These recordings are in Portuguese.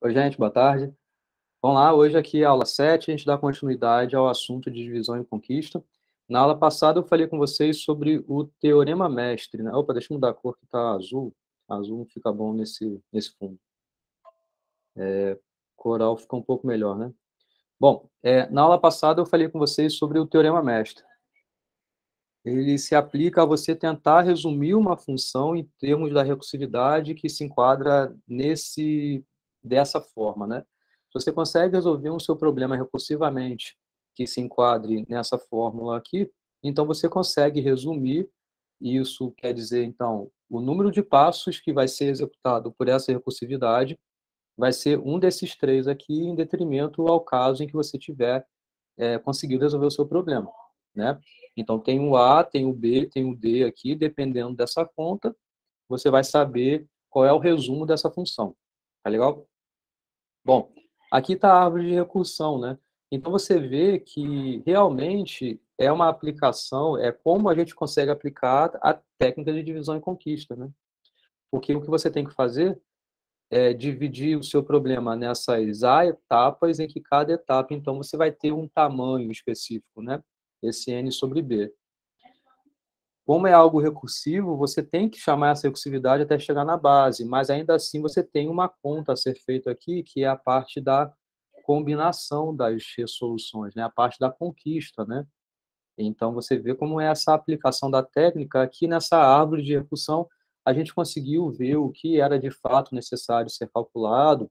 Oi, gente, boa tarde. Vamos lá, hoje aqui é a aula 7, a gente dá continuidade ao assunto de divisão e conquista. Na aula passada eu falei com vocês sobre o teorema mestre, né? Opa, deixa eu mudar a cor que está azul. Azul não fica bom nesse fundo. Coral fica um pouco melhor, né? Bom, na aula passada eu falei com vocês sobre o teorema mestre. Ele se aplica a você tentar resumir uma função em termos da recursividade que se enquadra dessa forma, né? Se você consegue resolver um seu problema recursivamente que se enquadre nessa fórmula aqui, então você consegue resumir, isso quer dizer, então, o número de passos que vai ser executado por essa recursividade vai ser um desses três aqui, em detrimento ao caso em que você tiver conseguido resolver o seu problema, né? Então, tem o A, tem o B, tem o D aqui, dependendo dessa conta, você vai saber qual é o resumo dessa função. Tá legal? Bom, aqui está a árvore de recursão, né? Então, você vê que realmente é uma aplicação, é como a gente consegue aplicar a técnica de divisão e conquista, né? Porque o que você tem que fazer é dividir o seu problema nessas A etapas, em que cada etapa, então, você vai ter um tamanho específico, né? Esse N sobre B. Como é algo recursivo, você tem que chamar essa recursividade até chegar na base, mas ainda assim você tem uma conta a ser feita aqui, que é a parte da combinação das resoluções, né? A parte da conquista, né? Então, você vê como é essa aplicação da técnica. Aqui nessa árvore de recursão, a gente conseguiu ver o que era de fato necessário ser calculado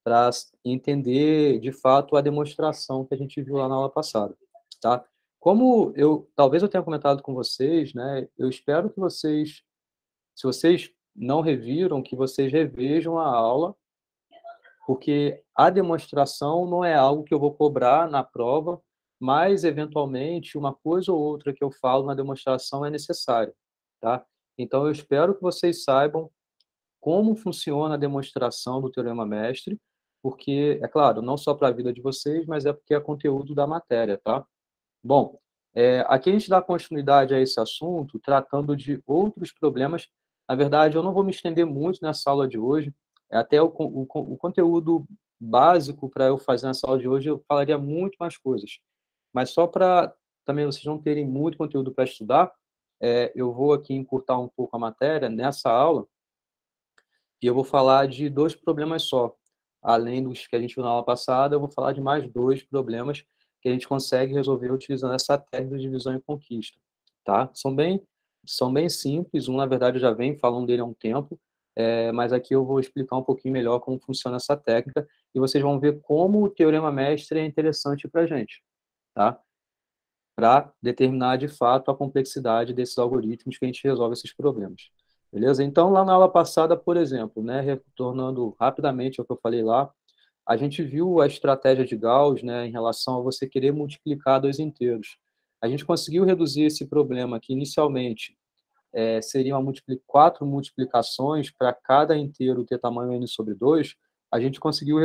para entender, de fato, a demonstração que a gente viu lá na aula passada, tá? Como talvez eu tenha comentado com vocês, né? Eu espero que vocês, se vocês não reviram, que vocês revejam a aula, porque a demonstração não é algo que eu vou cobrar na prova, mas, eventualmente, uma coisa ou outra que eu falo na demonstração é necessária, tá? Então, eu espero que vocês saibam como funciona a demonstração do Teorema Mestre, porque, é claro, não só para a vida de vocês, mas é porque é conteúdo da matéria, tá? Bom, aqui a gente dá continuidade a esse assunto, tratando de outros problemas. Na verdade, eu não vou me estender muito nessa aula de hoje, até o conteúdo básico para eu fazer nessa aula de hoje, eu falaria muito mais coisas. Mas só para também vocês não terem muito conteúdo para estudar, eu vou aqui encurtar um pouco a matéria nessa aula, e eu vou falar de dois problemas só. Além dos que a gente viu na aula passada, eu vou falar de mais dois problemas que a gente consegue resolver utilizando essa técnica de divisão e conquista, tá? São bem simples. Um, na verdade, eu já venho falando dele há um tempo, mas aqui eu vou explicar um pouquinho melhor como funciona essa técnica e vocês vão ver como o teorema mestre é interessante para a gente, tá? Para determinar, de fato, a complexidade desses algoritmos que a gente resolve esses problemas. Beleza? Então, lá na aula passada, por exemplo, né, retornando rapidamente ao que eu falei lá, a gente viu a estratégia de Gauss, né, em relação a você querer multiplicar dois inteiros. A gente conseguiu reduzir esse problema que, inicialmente, seriam quatro multiplicações para cada inteiro ter tamanho n sobre 2. A gente conseguiu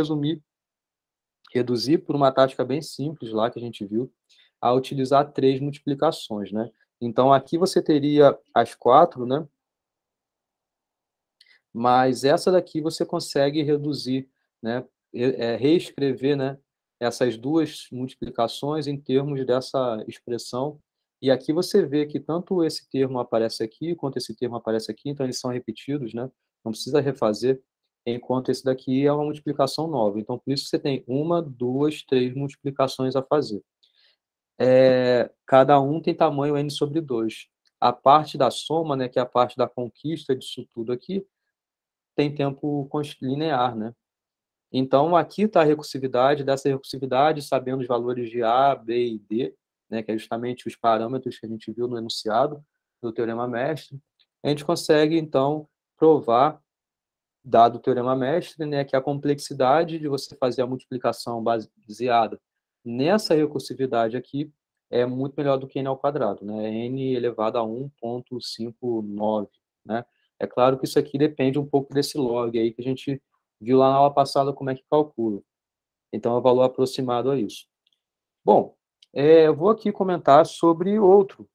reduzir por uma tática bem simples lá que a gente viu, a utilizar três multiplicações, né? Então, aqui você teria as quatro, né? Mas essa daqui você consegue reduzir, né? Reescrever, né? Essas duas multiplicações em termos dessa expressão. E aqui você vê que tanto esse termo aparece aqui, quanto esse termo aparece aqui, então eles são repetidos, né? Não precisa refazer, enquanto esse daqui é uma multiplicação nova. Então, por isso você tem uma, duas, três multiplicações a fazer. Cada um tem tamanho n sobre 2. A parte da soma, né, que é a parte da conquista disso tudo aqui, tem tempo linear, né? Então, aqui está a recursividade. Dessa recursividade, sabendo os valores de A, B e D, né, que é justamente os parâmetros que a gente viu no enunciado do Teorema Mestre, a gente consegue, então, provar, dado o Teorema Mestre, né, que a complexidade de você fazer a multiplicação baseada nessa recursividade aqui é muito melhor do que n ao quadrado, né? N elevado a 1,59, né? É claro que isso aqui depende um pouco desse log aí que a gente viu lá na aula passada como é que calcula. Então, é o valor aproximado a isso. Bom, eu vou aqui comentar sobre outro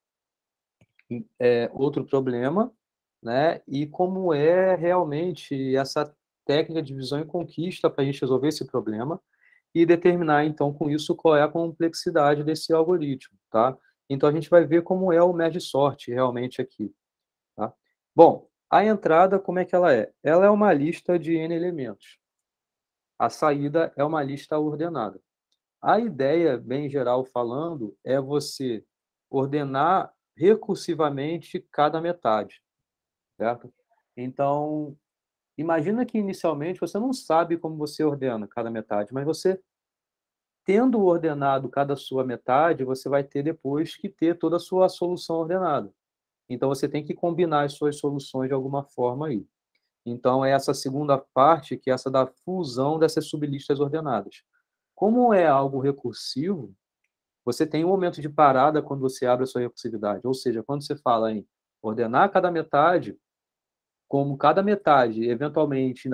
problema, né? E como é realmente essa técnica de divisão e conquista para a gente resolver esse problema e determinar, então, com isso, qual é a complexidade desse algoritmo, tá? Então, a gente vai ver como é o merge sort realmente aqui, tá? Bom, a entrada, como é que ela é? Ela é uma lista de N elementos. A saída é uma lista ordenada. A ideia, bem geral falando, é você ordenar recursivamente cada metade, certo? Então, imagina que inicialmente você não sabe como você ordena cada metade, mas você tendo ordenado cada sua metade, você vai ter depois que ter toda a sua solução ordenada. Então você tem que combinar as suas soluções de alguma forma aí. Então é essa segunda parte, que é essa da fusão dessas sublistas ordenadas. Como é algo recursivo, você tem um momento de parada quando você abre a sua recursividade. Ou seja, quando você fala em ordenar cada metade, como cada metade eventualmente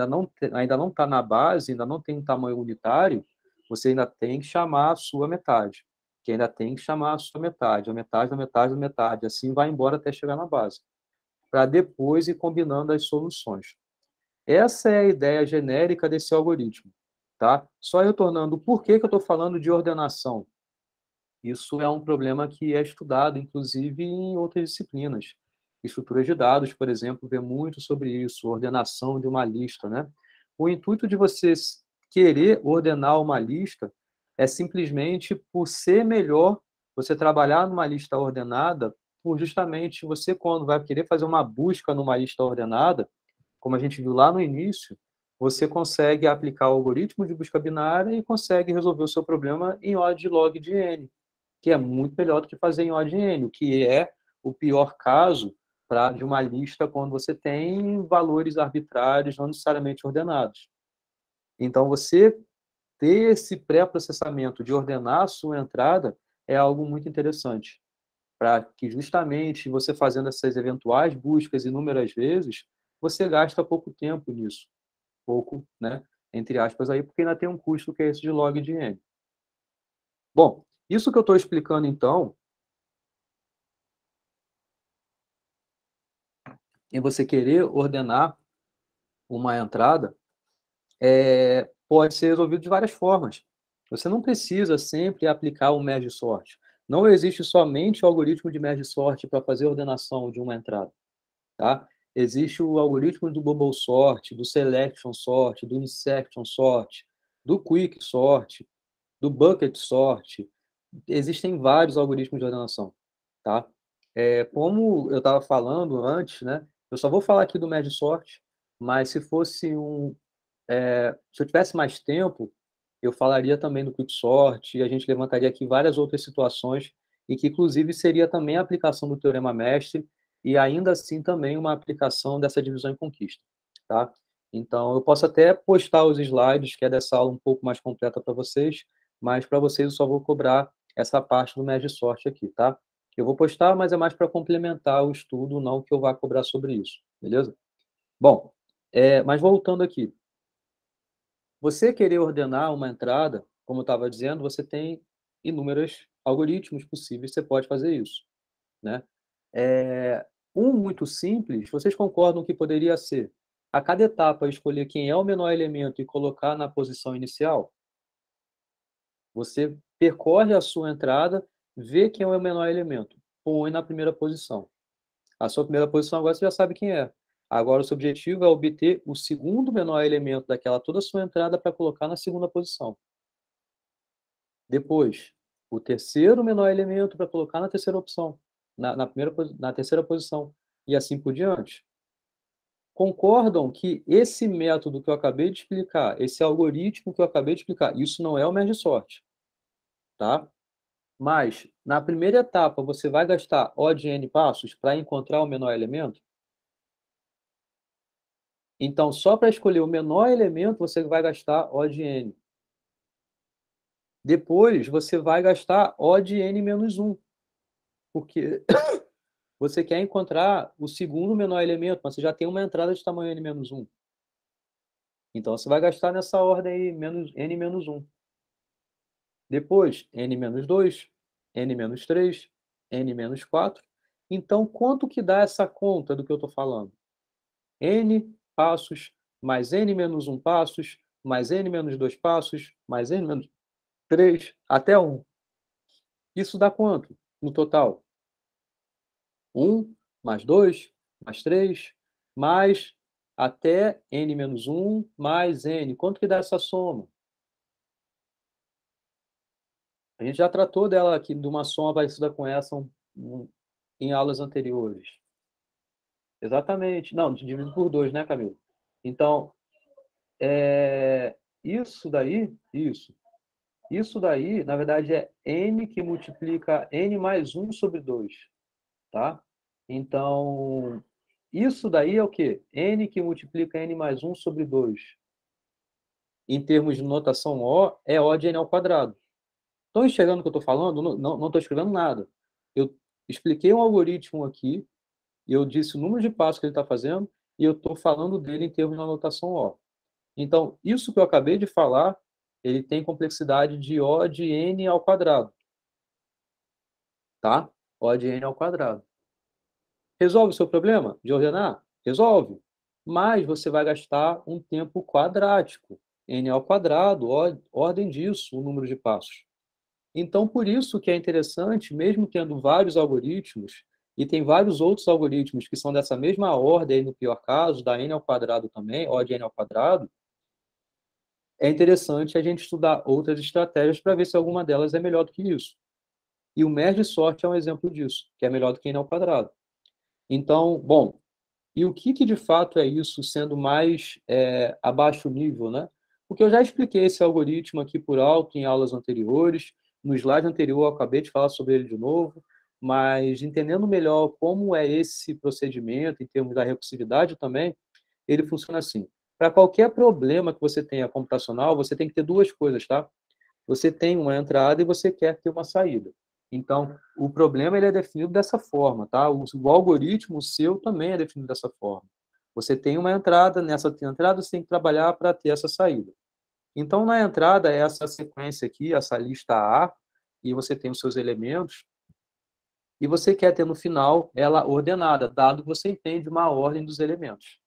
ainda não está na base, ainda não tem um tamanho unitário, você ainda tem que chamar a sua metade, que ainda tem que chamar a sua metade, a metade da metade da metade, assim vai embora até chegar na base, para depois ir combinando as soluções. Essa é a ideia genérica desse algoritmo, tá? Só retornando, por que que eu estou falando de ordenação? Isso é um problema que é estudado, inclusive, em outras disciplinas. Estruturas de dados, por exemplo, vê muito sobre isso, ordenação de uma lista, né? O intuito de você querer ordenar uma lista é simplesmente por ser melhor você trabalhar numa lista ordenada, por justamente você, quando vai querer fazer uma busca numa lista ordenada, como a gente viu lá no início, você consegue aplicar o algoritmo de busca binária e consegue resolver o seu problema em ordem de log de n, que é muito melhor do que fazer em ordem N, o que é o pior caso de uma lista quando você tem valores arbitrários não necessariamente ordenados. Então, você ter esse pré-processamento de ordenar a sua entrada é algo muito interessante, para que justamente você fazendo essas eventuais buscas inúmeras vezes, você gasta pouco tempo nisso. Pouco, né? Entre aspas aí, porque ainda tem um custo que é esse de log de N. Bom, isso que eu estou explicando, então, em você querer ordenar uma entrada, pode ser resolvido de várias formas. Você não precisa sempre aplicar o merge sort. Não existe somente o algoritmo de merge sort para fazer a ordenação de uma entrada, tá? Existe o algoritmo do bubble sort, do selection sort, do insertion sort, do quick sort, do bucket sort. Existem vários algoritmos de ordenação, tá? Como eu estava falando antes, né? Eu só vou falar aqui do merge sort, mas se eu tivesse mais tempo, eu falaria também do quicksort, e a gente levantaria aqui várias outras situações, e que inclusive seria também a aplicação do teorema mestre, e ainda assim também uma aplicação dessa divisão em conquista, tá? Então, eu posso até postar os slides, que é dessa aula um pouco mais completa para vocês, mas para vocês eu só vou cobrar essa parte do merge sort aqui, tá? Eu vou postar, mas é mais para complementar o estudo, não que eu vá cobrar sobre isso, beleza? Bom, mas voltando aqui, você querer ordenar uma entrada, como eu estava dizendo, você tem inúmeros algoritmos possíveis, você pode fazer isso, né? Um muito simples, vocês concordam que poderia ser a cada etapa escolher quem é o menor elemento e colocar na posição inicial? Você percorre a sua entrada, vê quem é o menor elemento, põe na primeira posição. A sua primeira posição agora você já sabe quem é. Agora o seu objetivo é obter o segundo menor elemento daquela toda a sua entrada para colocar na segunda posição. Depois, o terceiro menor elemento para colocar na terceira opção, na terceira posição, e assim por diante. Concordam que esse método que eu acabei de explicar, esse algoritmo que eu acabei de explicar, isso não é o merge sort, tá? Mas, na primeira etapa, você vai gastar O de n passos para encontrar o menor elemento? Então, só para escolher o menor elemento, você vai gastar O de n. Depois, você vai gastar O de n menos 1, porque você quer encontrar o segundo menor elemento, mas você já tem uma entrada de tamanho n menos 1. Então, você vai gastar nessa ordem aí, n menos 1. Depois, n menos 2, n menos 3, n menos 4. Então, quanto que dá essa conta do que eu estou falando? N passos mais n menos 1 passos, mais n menos 2 passos, mais n menos 3, até 1. Isso dá quanto no total? 1, mais 2, mais 3, mais até n menos 1, mais n. Quanto que dá essa soma? A gente já tratou dela aqui, de uma soma parecida com essa em aulas anteriores. Exatamente. Não, dividido por 2, né, Camilo? Então, isso daí, isso daí, na verdade, é n que multiplica n mais 1 sobre 2, tá? Então, isso daí é o quê? N que multiplica n mais 1 sobre 2. Em termos de notação O, é O de n ao quadrado. Estão enxergando o que eu estou falando? Não estou escrevendo nada. Eu expliquei um algoritmo aqui, e eu disse o número de passos que ele está fazendo, e eu estou falando dele em termos de notação O. Então, isso que eu acabei de falar, ele tem complexidade de O de n ao quadrado, tá? O de n ao quadrado. Resolve o seu problema de ordenar? Resolve. Mas você vai gastar um tempo quadrático. N ao quadrado, ordem disso, o número de passos. Então, por isso que é interessante, mesmo tendo vários algoritmos, e tem vários outros algoritmos que são dessa mesma ordem, no pior caso, da n ao quadrado também, O de n ao quadrado, é interessante a gente estudar outras estratégias para ver se alguma delas é melhor do que isso. E o merge sort é um exemplo disso, que é melhor do que n ao quadrado. Então, bom, e o que de fato é isso, sendo mais abaixo nível, né? Porque eu já expliquei esse algoritmo aqui por alto em aulas anteriores, no slide anterior eu acabei de falar sobre ele de novo, mas entendendo melhor como é esse procedimento, em termos da recursividade também, ele funciona assim. Para qualquer problema que você tenha computacional, você tem que ter duas coisas, tá? Você tem uma entrada e você quer ter uma saída. Então, o problema ele é definido dessa forma, tá? O algoritmo seu também é definido dessa forma. Você tem uma entrada, nessa entrada você tem que trabalhar para ter essa saída. Então, na entrada é essa sequência aqui, essa lista A, e você tem os seus elementos, e você quer ter no final ela ordenada, dado que você entende uma ordem dos elementos.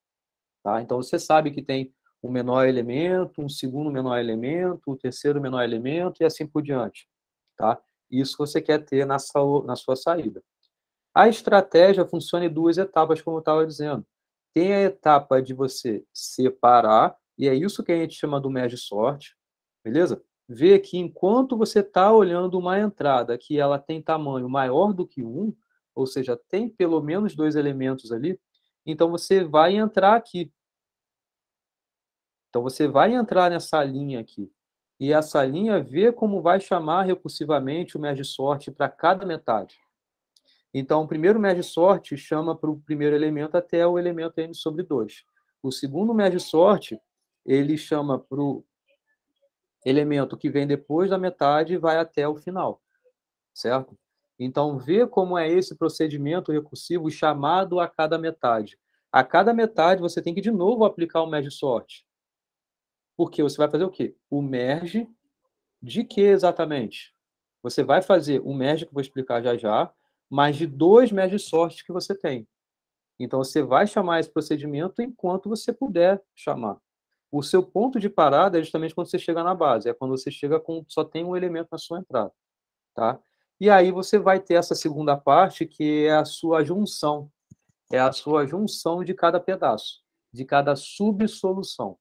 Tá? Então, você sabe que tem um menor elemento, um segundo menor elemento, o terceiro menor elemento, e assim por diante. Tá? Isso você quer ter na sua saída. A estratégia funciona em duas etapas, como eu estava dizendo. Tem a etapa de você separar, e é isso que a gente chama do merge sort, beleza? Ver que enquanto você está olhando uma entrada que ela tem tamanho maior do que 1, ou seja, tem pelo menos 2 elementos ali, então você vai entrar aqui. Então você vai entrar nessa linha aqui. E essa linha vê como vai chamar recursivamente o merge sort para cada metade. Então, o primeiro merge sort chama para o primeiro elemento até o elemento n sobre 2. O segundo merge sort, ele chama para o elemento que vem depois da metade e vai até o final, certo? Então, vê como é esse procedimento recursivo chamado a cada metade. A cada metade, você tem que, de novo, aplicar o merge sort. Porque você vai fazer o quê? O merge de que exatamente? Você vai fazer um merge, que eu vou explicar já já, mas de 2 merge sorts que você tem. Então, você vai chamar esse procedimento enquanto você puder chamar. O seu ponto de parada é justamente quando você chega na base, é quando você chega com só tem um elemento na sua entrada, tá? E aí você vai ter essa segunda parte, que é a sua junção. É a sua junção de cada pedaço, de cada subsolução,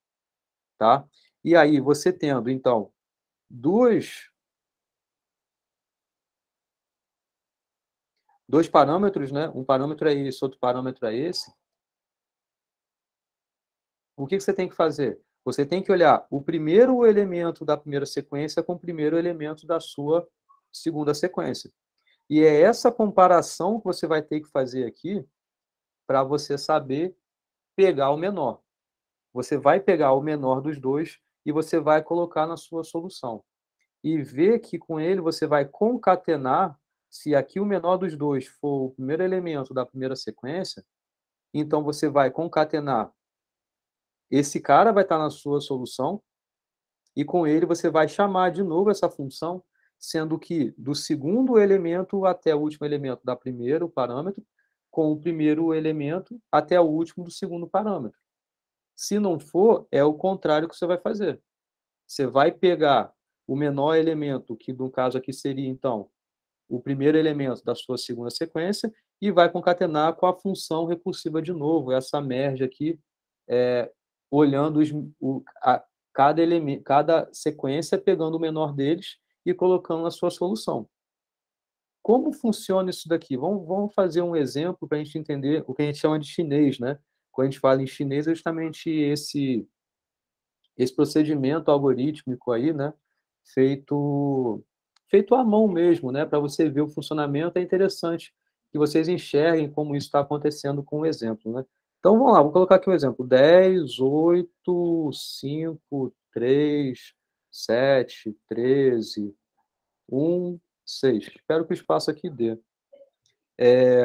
tá? E aí, você tendo, então, dois parâmetros, né? Um parâmetro é esse, outro parâmetro é esse. O que você tem que fazer? Você tem que olhar o primeiro elemento da primeira sequência com o primeiro elemento da sua segunda sequência. E é essa comparação que você vai ter que fazer aqui para você saber pegar o menor. Você vai pegar o menor dos dois e você vai colocar na sua solução. E ver que com ele você vai concatenar, se aqui o menor dos dois for o primeiro elemento da primeira sequência, então você vai concatenar, esse cara vai estar na sua solução, e com ele você vai chamar de novo essa função, sendo que do segundo elemento até o último elemento da primeiro parâmetro, com o primeiro elemento até o último do segundo parâmetro, Se não for, é o contrário que você vai fazer. Você vai pegar o menor elemento, que no caso aqui seria, então, o primeiro elemento da sua segunda sequência, e vai concatenar com a função recursiva de novo, essa merge aqui, olhando cada elemento, cada sequência, pegando o menor deles e colocando na sua solução. Como funciona isso daqui? Vamos fazer um exemplo para a gente entender o que a gente chama de chinês, né? Quando a gente fala em chinês, é justamente esse procedimento algorítmico aí, né? Feito à mão mesmo, né? Para você ver o funcionamento, é interessante que vocês enxerguem como isso está acontecendo com o exemplo, né? Então, vamos lá, vou colocar aqui um exemplo. 10, 8, 5, 3, 7, 13, 1, 6. Espero que o espaço aqui dê.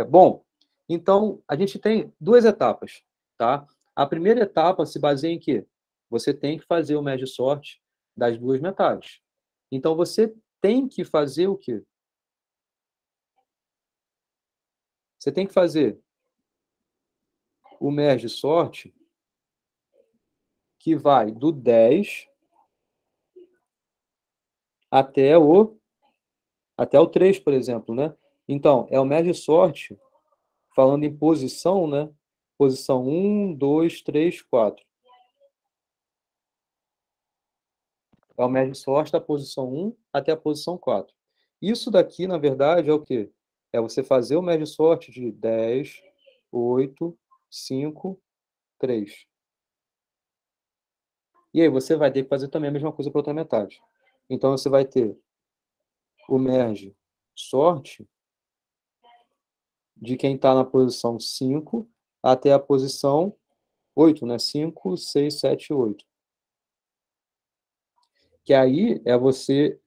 Bom, então, a gente tem duas etapas, tá? A primeira etapa se baseia em quê? Você tem que fazer o merge sort das duas metades. Então, você tem que fazer o quê? Você tem que fazer o merge sort que vai do 10 até o 3, por exemplo, né? Então, é o merge sort falando em posição, né? Posição 1, 2, 3, 4. É o merge sort da posição 1 até a posição 4. Isso daqui, na verdade, é o quê? É você fazer o merge sort de 10, 8, 5, 3. E aí você vai ter que fazer também a mesma coisa para outra metade. Então você vai ter o merge sort de quem está na posição 5 até a posição 8, né? 5, 6, 7, 8. Que aí é você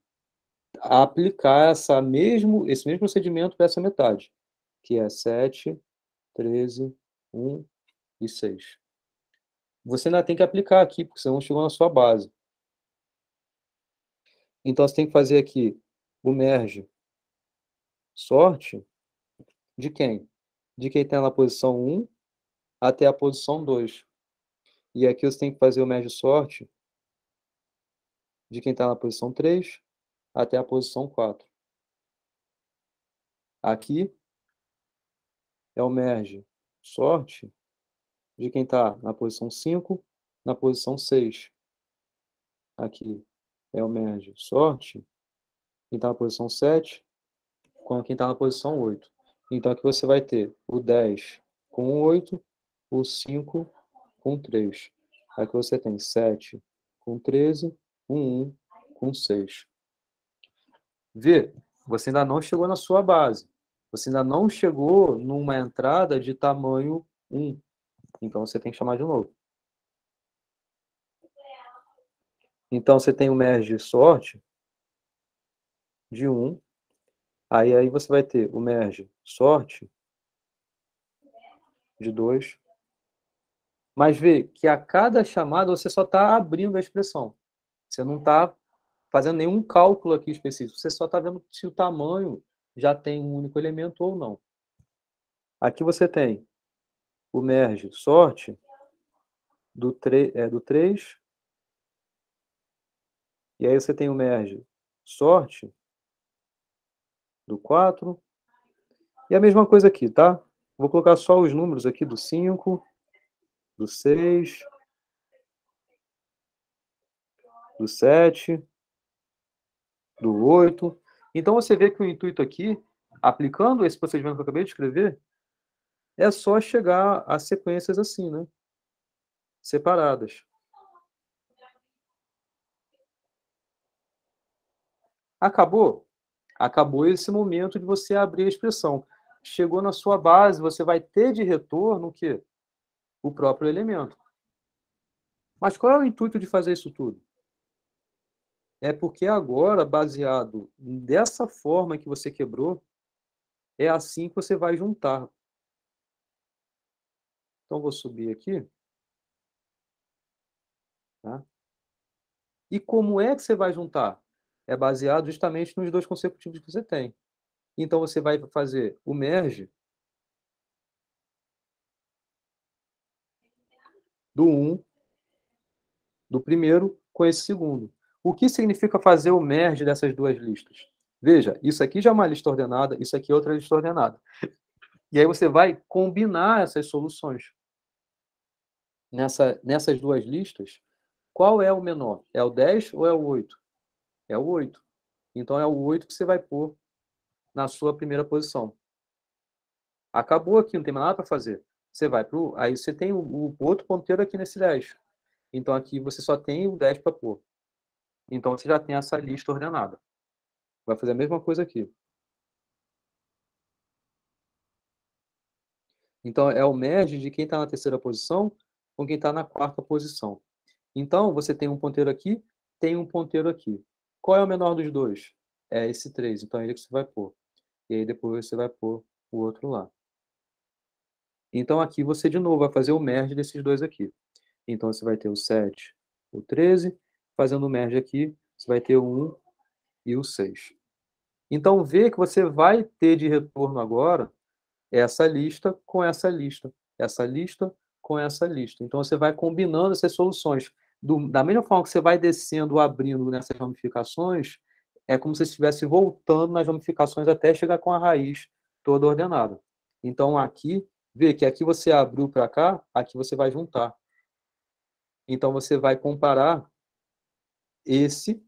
aplicar esse mesmo procedimento para essa metade, que é 7, 13, 1 e 6. Você ainda tem que aplicar aqui, porque você não chegou na sua base. Então, você tem que fazer aqui o merge sort de quem? De quem está na posição 1 até a posição 2. E aqui você tem que fazer o merge sort de quem está na posição 3 até a posição 4. Aqui é o merge sort de quem está na posição 5, na posição 6. Aqui é o merge sort, quem está na posição 7, com quem está na posição 8. Então aqui você vai ter o 10 com o 8, o 5 com 3. Aqui você tem 7 com 13, um 1 com 6. Vê, você ainda não chegou na sua base. Você ainda não chegou numa entrada de tamanho 1. Então você tem que chamar de novo. Então você tem o merge sort de 1. Aí você vai ter o merge sort de 2. Mas vê que a cada chamada você só está abrindo a expressão. Você não está fazendo nenhum cálculo aqui específico. Você só está vendo se o tamanho já tem um único elemento ou não. Aqui você tem o merge sort do 3. E aí você tem o merge sort do 4. E a mesma coisa aqui, tá? Vou colocar só os números aqui do 5, do 6, do 7, do 8. Então você vê que o intuito aqui, aplicando esse procedimento que eu acabei de escrever, é só chegar a sequências assim, né? Separadas. Acabou? Acabou esse momento de você abrir a expressão. Chegou na sua base, você vai ter de retorno o quê? O próprio elemento. Mas qual é o intuito de fazer isso tudo? É porque agora, baseado dessa forma que você quebrou, é assim que você vai juntar. Então, vou subir aqui. Tá? E como é que você vai juntar? É baseado justamente nos dois consecutivos que você tem. Então, você vai fazer o merge do 1 do primeiro com esse segundo. O que significa fazer o merge dessas duas listas? Veja, isso aqui já é uma lista ordenada, isso aqui é outra lista ordenada. E aí você vai combinar essas soluções. Nessas duas listas, qual é o menor? É o 10 ou é o 8? É o 8. Então é o 8 que você vai pôr na sua primeira posição. Acabou aqui, não tem mais nada para fazer. Você vai para aí você tem o outro ponteiro aqui nesse 10. Então aqui você só tem o 10 para pôr. Então você já tem essa lista ordenada. Vai fazer a mesma coisa aqui. Então é o merge de quem está na terceira posição com quem está na quarta posição. Então você tem um ponteiro aqui, tem um ponteiro aqui. Qual é o menor dos dois? É esse 3. Então é ele que você vai pôr. E aí depois você vai pôr o outro lá. Então aqui você de novo vai fazer o merge desses dois aqui. Então você vai ter o 7, o 13, fazendo o merge aqui, você vai ter o 1 e o 6. Então vê que você vai ter de retorno agora essa lista com essa lista, essa lista com essa lista. Então você vai combinando essas soluções. Da mesma forma que você vai descendo, abrindo nessas ramificações, é como se você estivesse voltando nas ramificações até chegar com a raiz toda ordenada. Então aqui, vê que aqui você abriu para cá, aqui você vai juntar. Então você vai comparar esse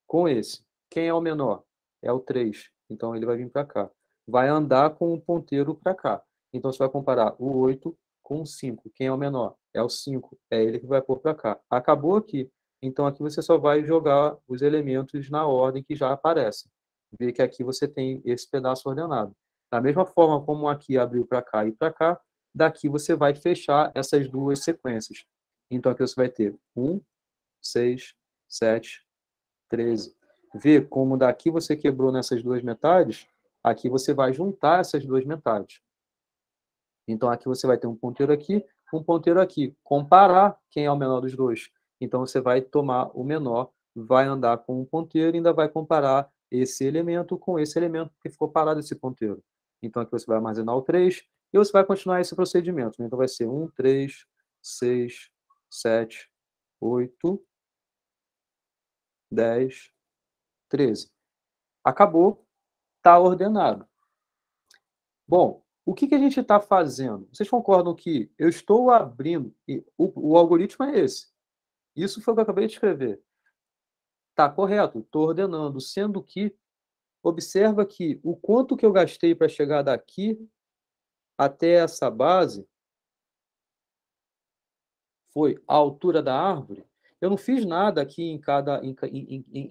com esse. Quem é o menor? É o 3. Então ele vai vir para cá. Vai andar com o ponteiro para cá. Então você vai comparar o 8 com o 5. Quem é o menor? É o 5. É ele que vai pôr para cá. Acabou aqui. Então aqui você só vai jogar os elementos na ordem que já aparecem. Vê que aqui você tem esse pedaço ordenado. Da mesma forma como aqui abriu para cá e para cá, daqui você vai fechar essas duas sequências. Então aqui você vai ter 1, 6, 7, 13. Vê como daqui você quebrou nessas duas metades, aqui você vai juntar essas duas metades. Então aqui você vai ter um ponteiro aqui, um ponteiro aqui. Comparar quem é o menor dos dois. Então você vai tomar o menor, vai andar com um ponteiro e ainda vai comparar esse elemento com esse elemento que ficou parado esse ponteiro. Então aqui você vai armazenar o 3 e você vai continuar esse procedimento. Então vai ser 1, 3, 6, 7, 8, 10, 13. Acabou, está ordenado. Bom, o que a gente está fazendo? Vocês concordam que eu estou abrindo, e o algoritmo é esse. Isso foi o que eu acabei de escrever. Está correto, estou ordenando, sendo que, observa que o quanto que eu gastei para chegar daqui até essa base foi a altura da árvore. Eu não fiz nada aqui em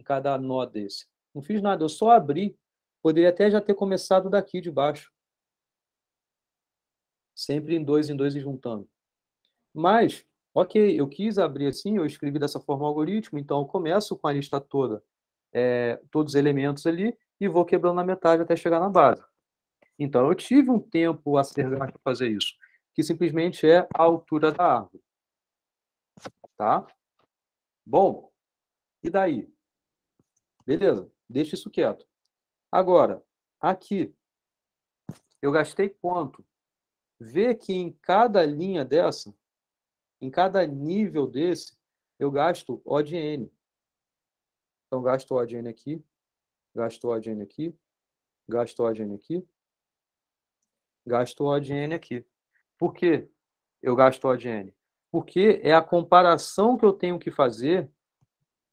cada nó desse. Não fiz nada, eu só abri. Poderia até já ter começado daqui de baixo. Sempre em dois e juntando. Mas, ok, eu quis abrir assim, eu escrevi dessa forma o algoritmo, então eu começo com a lista toda, todos os elementos ali, e vou quebrando na metade até chegar na base. Então, eu tive um tempo a ser gasto para fazer isso, que simplesmente é a altura da árvore. Tá? Bom, e daí? Beleza, deixa isso quieto. Agora, aqui, eu gastei quanto? Vê que em cada linha dessa, em cada nível desse, eu gasto O de N. Então, gasto O de N aqui, gasto O de N aqui, gasto O de N aqui, gasto O de N aqui. Por que eu gasto O de N? Porque é a comparação que eu tenho que fazer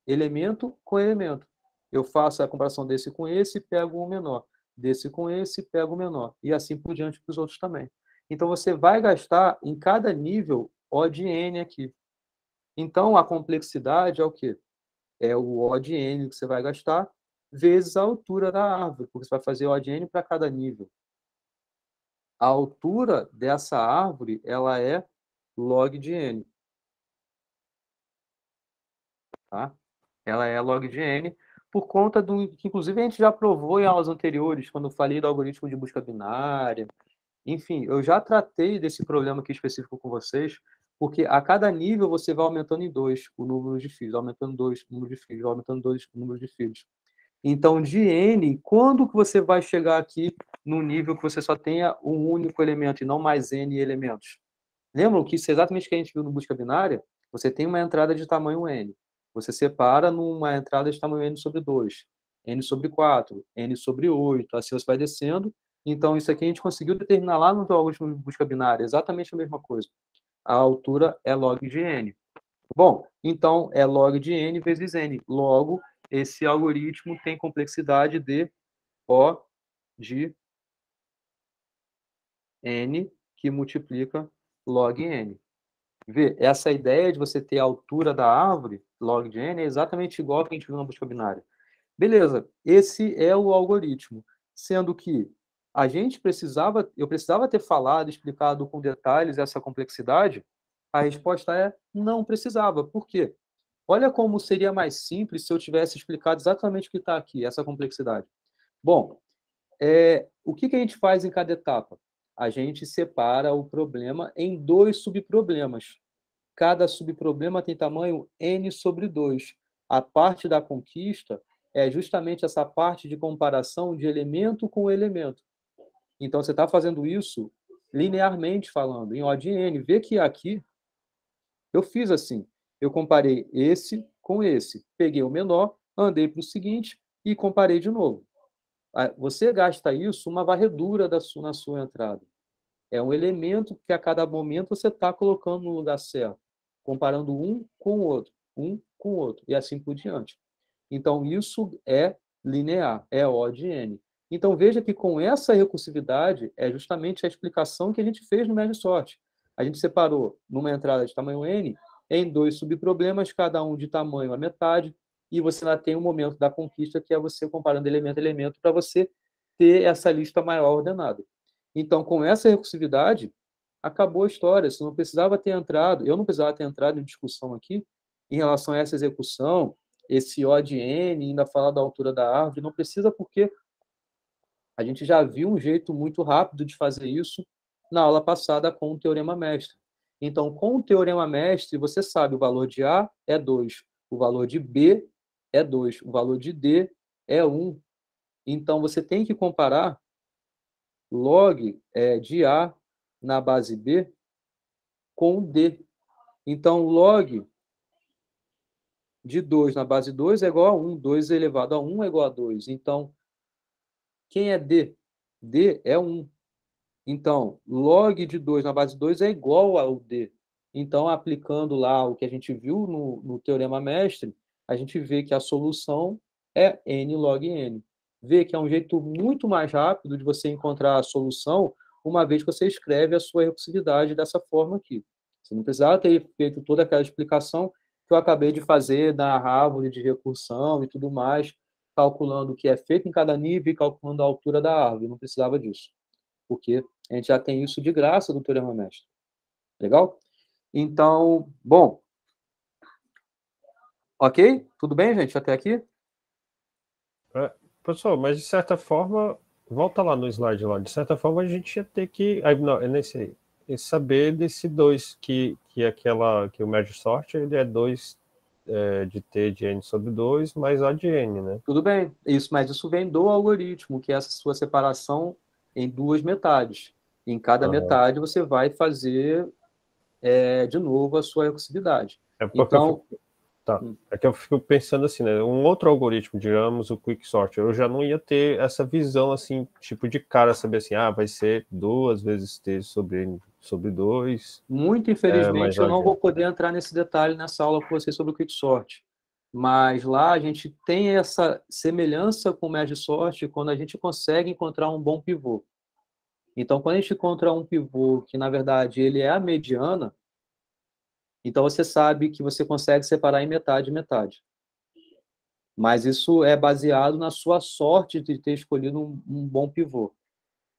elemento com elemento. Eu faço a comparação desse com esse e pego o menor. Desse com esse e pego o menor. E assim por diante para os outros também. Então, você vai gastar em cada nível O de N aqui. Então, a complexidade é o quê? É o O de N que você vai gastar vezes a altura da árvore, porque você vai fazer O de N para cada nível. A altura dessa árvore, ela é log de N. Tá? Ela é log de N por conta do que, inclusive, a gente já provou em aulas anteriores, quando eu falei do algoritmo de busca binária. Enfim, eu já tratei desse problema aqui específico com vocês, porque a cada nível você vai aumentando em 2 o número de filhos, aumentando 2 o número de filhos, aumentando 2 o número de filhos. Então, de N, quando que você vai chegar aqui no nível que você só tenha um único elemento e não mais N elementos? Lembram que isso é exatamente o que a gente viu no busca binária? Você tem uma entrada de tamanho n. Você separa numa entrada de tamanho n sobre 2, n sobre 4, n sobre 8, assim você vai descendo. Então, isso aqui a gente conseguiu determinar lá no algoritmo de busca binária, exatamente a mesma coisa. A altura é log de n. Bom, então é log de n vezes n. Logo, esse algoritmo tem complexidade de O de n, que multiplica log n. Vê, essa ideia de você ter a altura da árvore, log de n, é exatamente igual ao que a gente viu na busca binária. Beleza, esse é o algoritmo, sendo que eu precisava ter falado, explicado com detalhes essa complexidade. A resposta é não precisava. Por quê? Olha como seria mais simples se eu tivesse explicado exatamente o que está aqui, essa complexidade. Bom, o que a gente faz em cada etapa? A gente separa o problema em 2 subproblemas. Cada subproblema tem tamanho n sobre 2. A parte da conquista é justamente essa parte de comparação de elemento com elemento. Então, você está fazendo isso linearmente falando, em O de n. Vê que aqui eu fiz assim. Eu comparei esse com esse. Peguei o menor, andei para o seguinte e comparei de novo. Você gasta isso uma varredura na sua entrada. É um elemento que a cada momento você está colocando no lugar certo, comparando um com o outro, um com o outro, e assim por diante. Então, isso é linear, é O de n. Então, veja que com essa recursividade é justamente a explicação que a gente fez no médio sorte. A gente separou numa entrada de tamanho n em 2 subproblemas, cada um de tamanho a metade, e você lá tem o momento da conquista, que é você comparando elemento a elemento, para você ter essa lista maior ordenada. Então, com essa recursividade, acabou a história. Você não precisava ter entrado, eu não precisava ter entrado em discussão aqui em relação a essa execução, esse O de n, ainda falar da altura da árvore, não precisa, porque a gente já viu um jeito muito rápido de fazer isso na aula passada com o Teorema Mestre. Então, com o Teorema Mestre, você sabe o valor de A é 2, o valor de B é 2, o valor de D é 1. Então, você tem que comparar log de A na base B com D. Então, log de 2 na base 2 é igual a 1. 2 elevado a 1 é igual a 2. Então, quem é D? D é 1. Então, log de 2 na base 2 é igual ao D. Então, aplicando lá o que a gente viu no Teorema Mestre, a gente vê que a solução é n log n. Vê que é um jeito muito mais rápido de você encontrar a solução, uma vez que você escreve a sua recursividade dessa forma aqui. Você não precisava ter feito toda aquela explicação que eu acabei de fazer na árvore de recursão e tudo mais, calculando o que é feito em cada nível e calculando a altura da árvore. Não precisava disso, porque a gente já tem isso de graça do Teorema Mestre. Legal? Então, bom. Ok? Tudo bem, gente? Até aqui? Professor, mas de certa forma, volta lá no slide lá, de certa forma a gente ia ter que, não, é nesse aí, saber desse 2, que o médio sort, ele é 2 de T de N sobre 2 mais O de N, né? Tudo bem, isso, mas isso vem do algoritmo, que é essa sua separação em 2 metades. Em cada metade você vai fazer de novo a sua recursividade. Então, é que eu fico pensando assim, né? Um outro algoritmo, digamos, o Quicksort, eu já não ia ter essa visão assim, tipo de cara, saber assim, vai ser 2 vezes T sobre N sobre 2. Muito infelizmente, eu não vou poder entrar nesse detalhe nessa aula com vocês sobre o Quicksort. Mas lá a gente tem essa semelhança com o Merge Sort quando a gente consegue encontrar um bom pivô. Então, quando a gente encontra um pivô que, na verdade, ele é a mediana, então você sabe que você consegue separar em metade e metade. Mas isso é baseado na sua sorte de ter escolhido um bom pivô.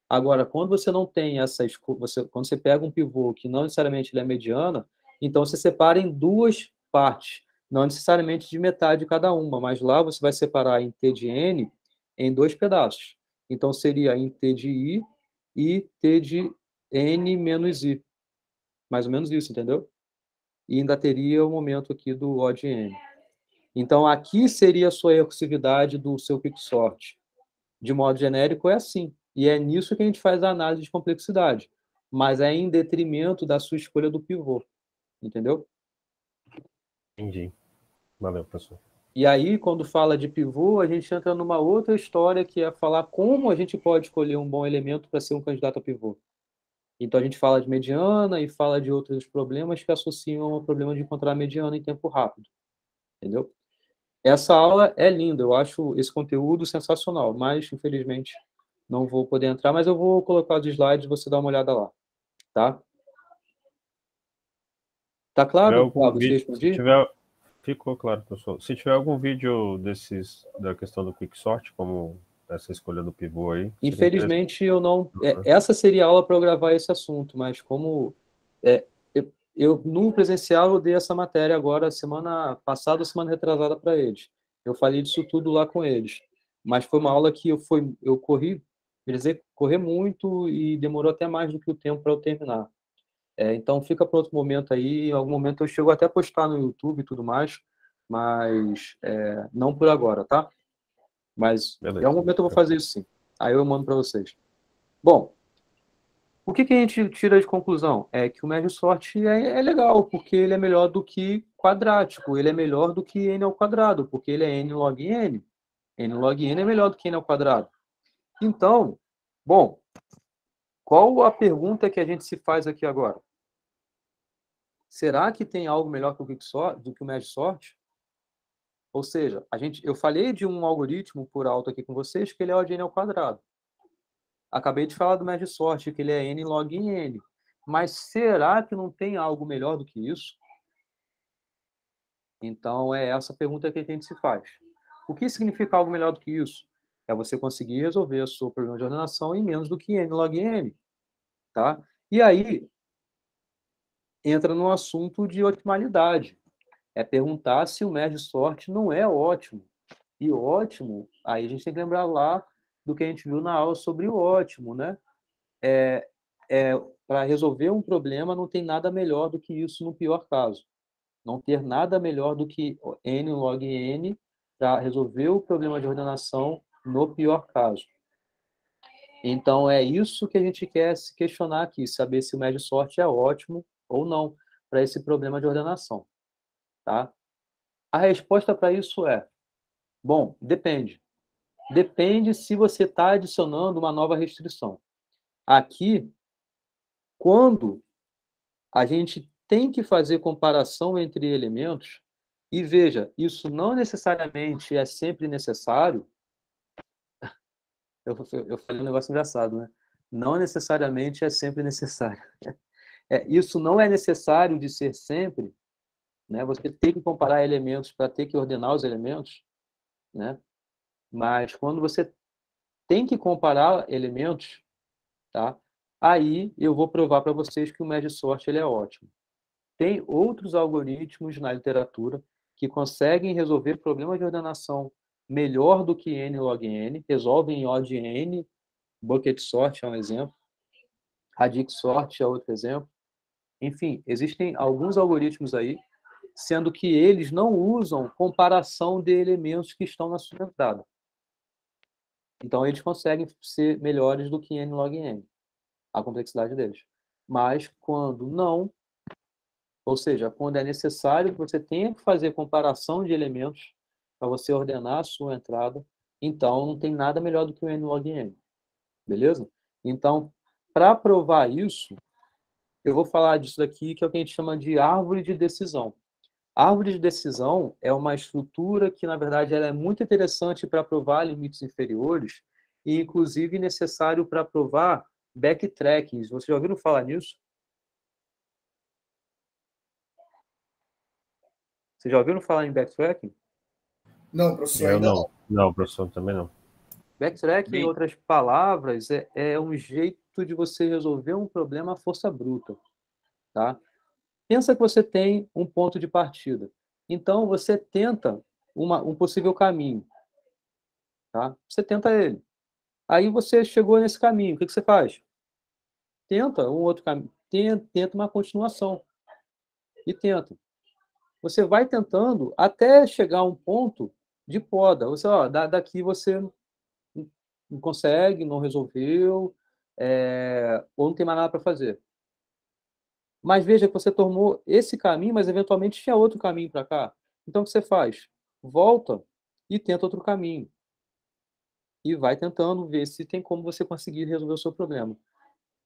Agora, quando você não tem quando você pega um pivô que não necessariamente ele é mediana, então você separa em 2 partes, não necessariamente de metade de cada uma, mas lá você vai separar em T de N em 2 pedaços. Então seria em T de I e T de N menos I. Mais ou menos isso, entendeu? E ainda teria o momento aqui do O de N. Então, aqui seria a sua recursividade do seu quicksort. De modo genérico, é assim. E é nisso que a gente faz a análise de complexidade. Mas é em detrimento da sua escolha do pivô. Entendeu? Entendi. Valeu, professor. E aí, quando fala de pivô, a gente entra numa outra história, que é falar como a gente pode escolher um bom elemento para ser um candidato a pivô. Então, a gente fala de mediana e fala de outros problemas que associam ao problema de encontrar a mediana em tempo rápido. Entendeu? Essa aula é linda, eu acho esse conteúdo sensacional, mas, infelizmente, não vou poder entrar, mas eu vou colocar os slides e você dá uma olhada lá, tá? Tá Se tiver claro? algum Você vídeo, se respondi? tiver, ficou claro, professor. Se tiver algum vídeo desses, da questão do quicksort, como essa escolha do pivô aí, seria interessante. Infelizmente, eu não. Essa seria a aula para eu gravar esse assunto, mas como no presencial eu dei essa matéria agora, semana passada, semana retrasada para eles. Eu falei disso tudo lá com eles. Mas foi uma aula que eu corri, quer dizer, correr muito e demorou até mais do que o tempo para eu terminar. Então fica para outro momento aí. Em algum momento eu chego até a postar no YouTube e tudo mais, mas não por agora, tá? Mas em Beleza. algum momento eu vou fazer isso sim. Aí eu mando para vocês. Bom, o que a gente tira de conclusão? É que o médio sorte é legal, porque ele é melhor do que quadrático, ele é melhor do que n ao quadrado, porque ele é n log n. N log n é melhor do que n ao quadrado. Então, bom, qual a pergunta que a gente se faz aqui agora? Será que tem algo melhor que do que o médio sorte? Ou seja, eu falei de um algoritmo por alto aqui com vocês, que ele é o de n ao quadrado. Acabei de falar do médio sorte, que ele é n log n. Mas será que não tem algo melhor do que isso? Então, é essa pergunta que a gente se faz. O que significa algo melhor do que isso? É você conseguir resolver o seu problema de ordenação em menos do que n log n. Tá? E aí, entra no assunto de otimalidade. É perguntar se o médio sorte não é ótimo. E ótimo, aí a gente tem que lembrar lá do que a gente viu na aula sobre o ótimo, né? Para resolver um problema, não tem nada melhor do que isso no pior caso. Não ter nada melhor do que n log n para resolver o problema de ordenação no pior caso. Então, é isso que a gente quer se questionar aqui, saber se o médio sorte é ótimo ou não para esse problema de ordenação. Tá? A resposta para isso é, bom, depende. Depende se você está adicionando uma nova restrição. Aqui, quando a gente tem que fazer comparação entre elementos, e veja, isso não necessariamente é sempre necessário. Eu falei um negócio engraçado, né? Não necessariamente é sempre necessário. Isso não é necessário de ser sempre, né? Você tem que comparar elementos para ter que ordenar os elementos, né? Mas quando você tem que comparar elementos, tá? Aí eu vou provar para vocês que o médio sorte ele é ótimo. Tem outros algoritmos na literatura que conseguem resolver problemas de ordenação melhor do que n log n, resolvem em O de n, bucket sort é um exemplo, radix sort é outro exemplo. Enfim, existem alguns algoritmos aí, sendo que eles não usam comparação de elementos que estão na sua entrada. Então, eles conseguem ser melhores do que n log n, a complexidade deles. Mas, quando não, ou seja, quando é necessário que você tenha que fazer comparação de elementos para você ordenar a sua entrada, então não tem nada melhor do que o n log n. Beleza? Então, para provar isso, eu vou falar disso daqui, que é o que a gente chama de árvore de decisão. A árvore de decisão é uma estrutura que, na verdade, ela é muito interessante para provar limites inferiores e, inclusive, necessário para provar backtracking. Vocês já ouviram falar nisso? Vocês já ouviram falar em backtracking? Não, professor, Eu ainda não. não. Não, professor, também não. Backtracking, em Bem, outras palavras, é um jeito de você resolver um problema à força bruta. Tá? Pensa que você tem um ponto de partida. Então, você tenta um possível caminho. Tá? Você tenta ele. Aí você chegou nesse caminho. O que você faz? Tenta um outro caminho. Tenta uma continuação. E tenta. Você vai tentando até chegar a um ponto de poda. Você, daqui você não consegue, não resolveu, ou não tem mais nada para fazer. Mas veja que você tomou esse caminho, mas eventualmente tinha outro caminho para cá. Então, o que você faz? Volta e tenta outro caminho. E vai tentando ver se tem como você conseguir resolver o seu problema.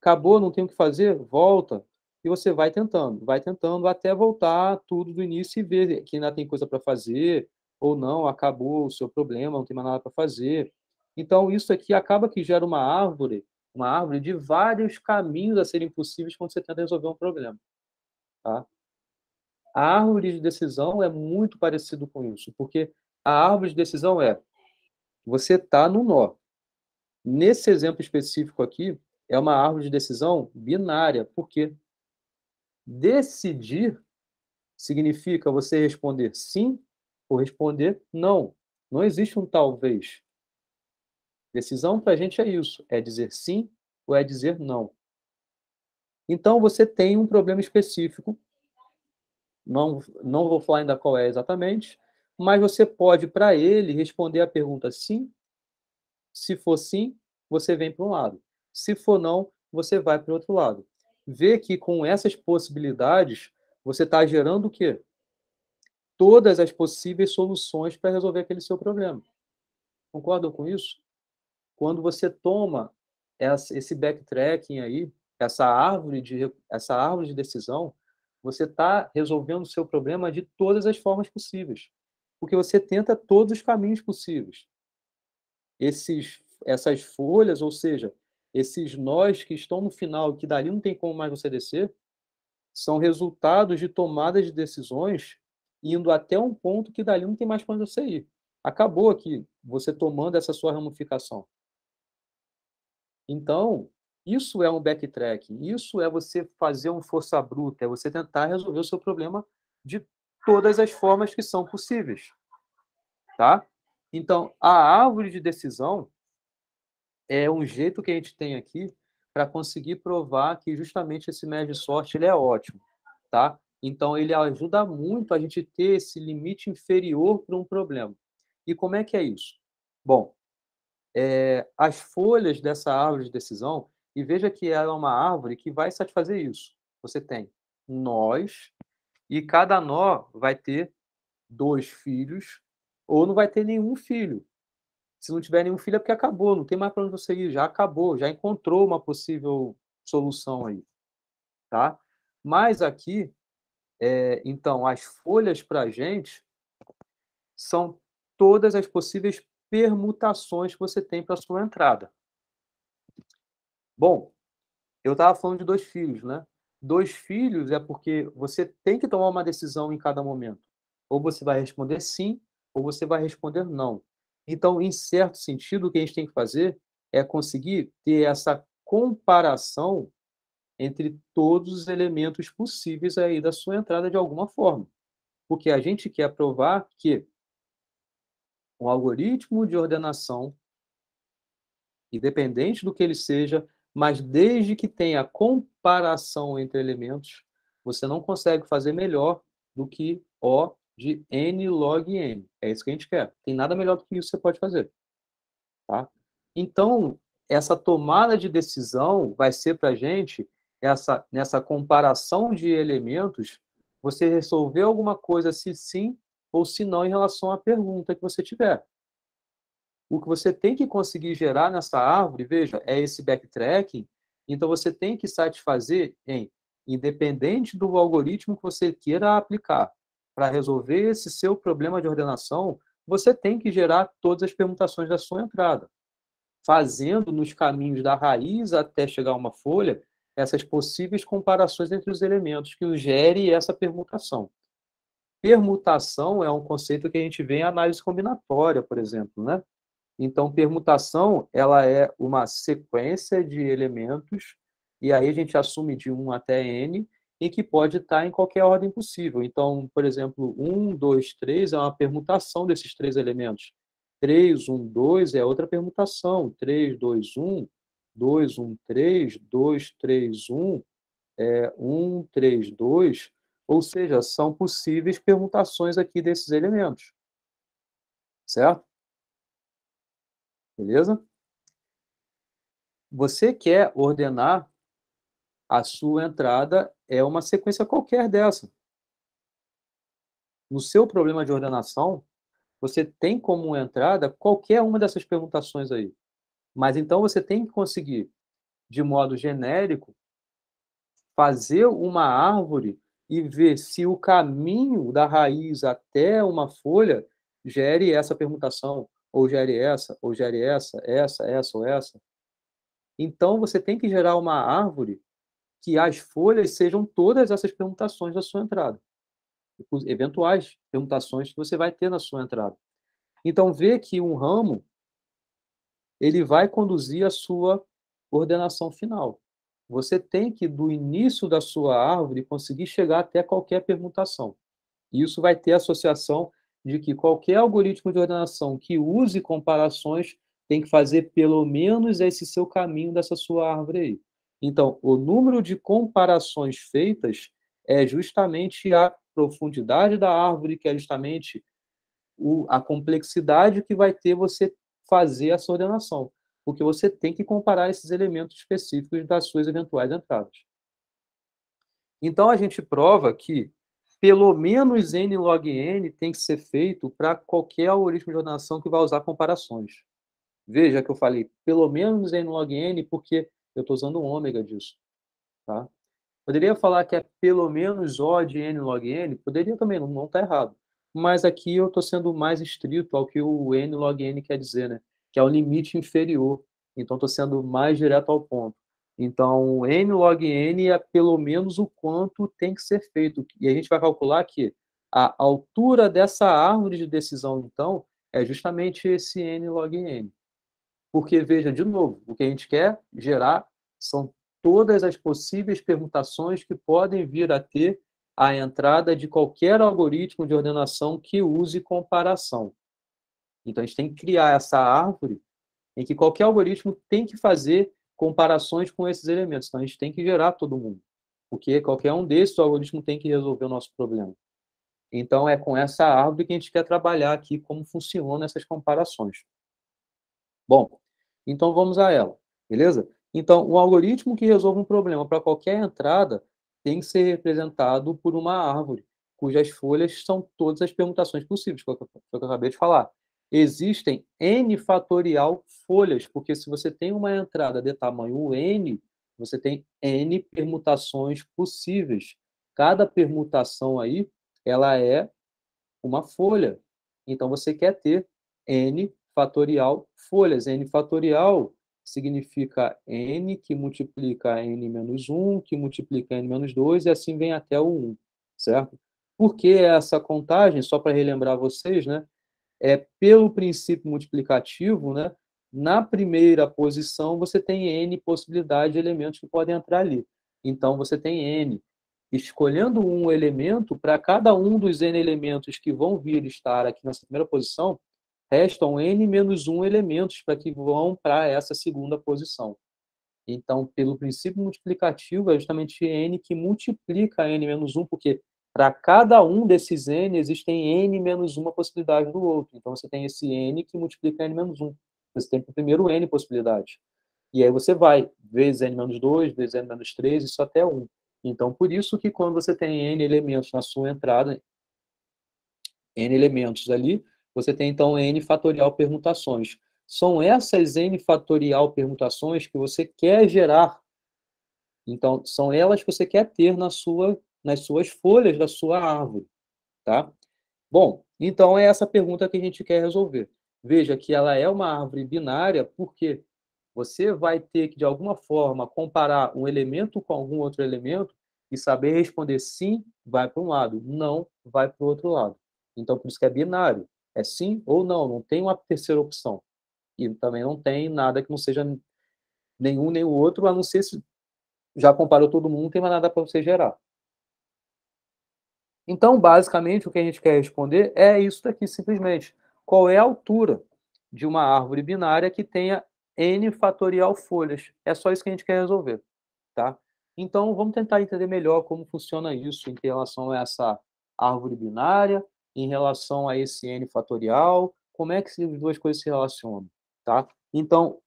Acabou, não tem o que fazer? Volta. E você vai tentando até voltar tudo do início e ver que ainda tem coisa para fazer, ou não, acabou o seu problema, não tem mais nada para fazer. Então, isso aqui acaba que gera uma árvore de vários caminhos a serem possíveis quando você tenta resolver um problema. Tá? A árvore de decisão é muito parecido com isso, porque a árvore de decisão você está no nó. Nesse exemplo específico aqui, é uma árvore de decisão binária, porque decidir significa você responder sim ou responder não. Não existe um talvez. Decisão para a gente é isso, é dizer sim ou é dizer não. Então você tem um problema específico, não vou falar ainda qual é exatamente, mas você pode, para ele, responder a pergunta sim. Se for sim, você vem para um lado. Se for não, você vai para o outro lado. Vê que com essas possibilidades, você está gerando o quê? Todas as possíveis soluções para resolver aquele seu problema. Concordam com isso? Quando você toma esse backtracking aí, essa árvore de decisão, você está resolvendo o seu problema de todas as formas possíveis. Porque você tenta todos os caminhos possíveis. Essas folhas, ou seja, esses nós que estão no final, que dali não tem como mais você descer, são resultados de tomadas de decisões indo até um ponto que dali não tem mais para onde você ir. Acabou aqui, você tomando essa sua ramificação. Então, isso é um backtracking, isso é você fazer um força bruta, é você tentar resolver o seu problema de todas as formas que são possíveis. Tá? Então, a árvore de decisão é um jeito que a gente tem aqui para conseguir provar que justamente esse médio sorte ele é ótimo, tá? Então ele ajuda muito a gente ter esse limite inferior para um problema. E como é que é isso? Bom, as folhas dessa árvore de decisão, e veja que ela é uma árvore que vai satisfazer isso. Você tem nós, e cada nó vai ter 2 filhos, ou não vai ter nenhum filho. Se não tiver nenhum filho é porque acabou, não tem mais para onde você ir, já acabou, já encontrou uma possível solução aí, tá? Mas aqui, então, as folhas para a gente são todas as possíveis permutações que você tem para sua entrada. Bom, eu estava falando de 2 filhos, né? 2 filhos é porque você tem que tomar uma decisão em cada momento. Ou você vai responder sim, ou você vai responder não. Então, em certo sentido, o que a gente tem que fazer é conseguir ter essa comparação entre todos os elementos possíveis aí da sua entrada de alguma forma. Porque a gente quer provar que um algoritmo de ordenação, independente do que ele seja, mas desde que tenha comparação entre elementos, você não consegue fazer melhor do que O de n log n. É isso que a gente quer. Tem nada melhor do que isso que você pode fazer. Tá? Então, essa tomada de decisão vai ser para a gente, nessa comparação de elementos, você resolver alguma coisa se sim ou se não em relação à pergunta que você tiver. O que você tem que conseguir gerar nessa árvore, veja, é esse backtracking, então você tem que satisfazer independente do algoritmo que você queira aplicar para resolver esse seu problema de ordenação, você tem que gerar todas as permutações da sua entrada, fazendo nos caminhos da raiz até chegar a uma folha essas possíveis comparações entre os elementos que gere essa permutação. Permutação é um conceito que a gente vê em análise combinatória, por exemplo, né? Então, permutação, ela é uma sequência de elementos, e aí a gente assume de 1 até n, e que pode estar em qualquer ordem possível. Então, por exemplo, 1, 2, 3 é uma permutação desses 3 elementos. 3, 1, 2 é outra permutação. 3, 2, 1, 2, 1, 3, 2, 3, 1, 1, 3, 2. Ou seja, são possíveis permutações aqui desses elementos. Certo? Beleza? Você quer ordenar a sua entrada, é uma sequência qualquer dessa. no seu problema de ordenação, você tem como entrada qualquer uma dessas permutações aí. Mas então você tem que conseguir, de modo genérico, fazer uma árvore e ver se o caminho da raiz até uma folha gere essa permutação, ou gere essa, ou gere essa ou essa. Então você tem que gerar uma árvore que as folhas sejam todas essas permutações da sua entrada, eventuais permutações que você vai ter na sua entrada. Então vê que um ramo ele vai conduzir a sua ordenação final. Você tem que, do início da sua árvore, conseguir chegar até qualquer permutação. Isso vai ter associação de que qualquer algoritmo de ordenação que use comparações tem que fazer pelo menos esse seu caminho dessa sua árvore aí. Então, o número de comparações feitas é justamente a profundidade da árvore, que é justamente a complexidade que vai ter você fazer essa ordenação, porque você tem que comparar esses elementos específicos das suas eventuais entradas. Então, a gente prova que pelo menos n log n tem que ser feito para qualquer algoritmo de ordenação que vai usar comparações. Veja que eu falei pelo menos n log n porque eu estou usando um ômega disso. Tá? Poderia falar que é pelo menos O de n log n? Poderia também, não está errado. Mas aqui eu estou sendo mais estrito ao que o n log n quer dizer, né? Que é o limite inferior. Então, estou sendo mais direto ao ponto. Então, n log n é pelo menos o quanto tem que ser feito. E a gente vai calcular que a altura dessa árvore de decisão, então, é justamente esse n log n. Porque, veja, de novo, o que a gente quer gerar são todas as possíveis permutações que podem vir a ter a entrada de qualquer algoritmo de ordenação que use comparação. Então, a gente tem que criar essa árvore em que qualquer algoritmo tem que fazer comparações com esses elementos. Então, a gente tem que gerar todo mundo, porque qualquer um desses, o algoritmo tem que resolver o nosso problema. Então, é com essa árvore que a gente quer trabalhar aqui como funcionam essas comparações. Bom, então vamos a ela, beleza? Então, o algoritmo que resolve um problema para qualquer entrada tem que ser representado por uma árvore, cujas folhas são todas as permutações possíveis, que eu acabei de falar. Existem n fatorial folhas, porque se você tem uma entrada de tamanho n, você tem n permutações possíveis. Cada permutação aí, ela é uma folha. Então, você quer ter n fatorial folhas. N fatorial significa n que multiplica n menos 1, que multiplica n menos 2, e assim vem até o 1, certo? Por que essa contagem? Só para relembrar vocês, né? É pelo princípio multiplicativo, né? Na primeira posição, você tem n possibilidade de elementos que podem entrar ali. Então, você tem n. Escolhendo um elemento, para cada um dos n elementos que vão vir estar aqui nessa primeira posição, restam n menos 1 elementos para que vão para essa segunda posição. Então, pelo princípio multiplicativo, é justamente n que multiplica n menos 1, porque para cada um desses n existem n menos uma possibilidade do outro. Então, você tem esse n que multiplica n menos 1. Você tem o primeiro n possibilidades. E aí você vai, vezes n menos 2, vezes n menos 3, isso até 1. Então, por isso que quando você tem n elementos na sua entrada, n elementos ali, você tem, então, n fatorial permutações. São essas n fatorial permutações que você quer gerar. Então, são elas que você quer ter nas suas folhas da sua árvore. Tá? Bom, então é essa pergunta que a gente quer resolver. Veja que ela é uma árvore binária porque você vai ter que, de alguma forma, comparar um elemento com algum outro elemento e saber responder sim, vai para um lado, não, vai para o outro lado. Então, por isso que é binário. É sim ou não tem uma terceira opção. E também não tem nada que não seja nenhum nem o outro, a não ser se já comparou todo mundo, não tem mais nada para você gerar. Então, basicamente, o que a gente quer responder é isso daqui, simplesmente. Qual é a altura de uma árvore binária que tenha n fatorial folhas? É só isso que a gente quer resolver, tá? Então, vamos tentar entender melhor como funciona isso em relação a essa árvore binária, em relação a esse n fatorial, como é que essas duas coisas se relacionam, tá? Então,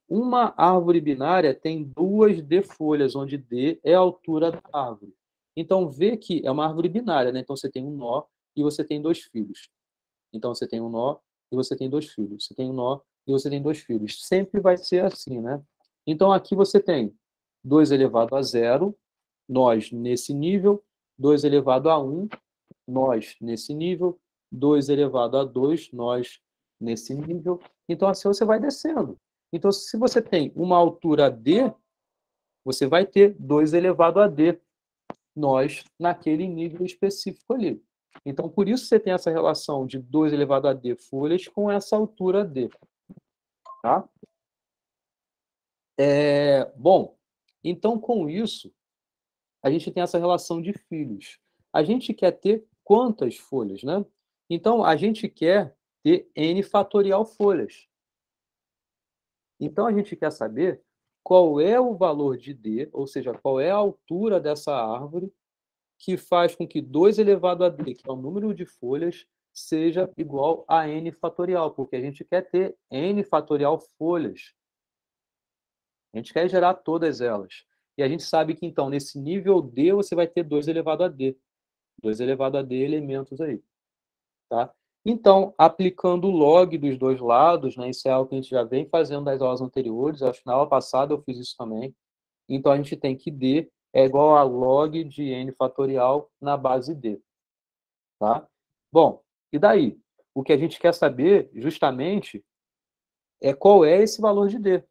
uma árvore binária tem duas d folhas, onde d é a altura da árvore. Então, vê que é uma árvore binária, né? Então, você tem um nó e você tem dois filhos. Então, você tem um nó e você tem dois filhos. Você tem um nó e você tem dois filhos. Sempre vai ser assim, né? Então, aqui você tem 2 elevado a 0, nós nesse nível, 2 elevado a 1, nós nesse nível, 2 elevado a 2, nós nesse nível. Então, assim você vai descendo. Então, se você tem uma altura D, você vai ter 2 elevado a D, nós naquele nível específico ali. Então, por isso você tem essa relação de 2 elevado a D folhas com essa altura D. Tá? Bom, então com isso, a gente tem essa relação de filhos. A gente quer ter quantas folhas, né? Então, a gente quer ter n fatorial folhas. Então, a gente quer saber qual é o valor de D, ou seja, qual é a altura dessa árvore, que faz com que 2 elevado a D, que é o número de folhas, seja igual a n fatorial, porque a gente quer ter n fatorial folhas. A gente quer gerar todas elas. E a gente sabe que, então, nesse nível D, você vai ter 2 elevado a D. 2 elevado a D elementos aí. Tá? Então, aplicando o log dos dois lados, né, isso é algo que a gente já vem fazendo nas aulas anteriores, acho que na aula passada eu fiz isso também. Então, a gente tem que D é igual a log de n fatorial na base D. Tá? Bom, e daí? O que a gente quer saber, justamente, é qual é esse valor de D.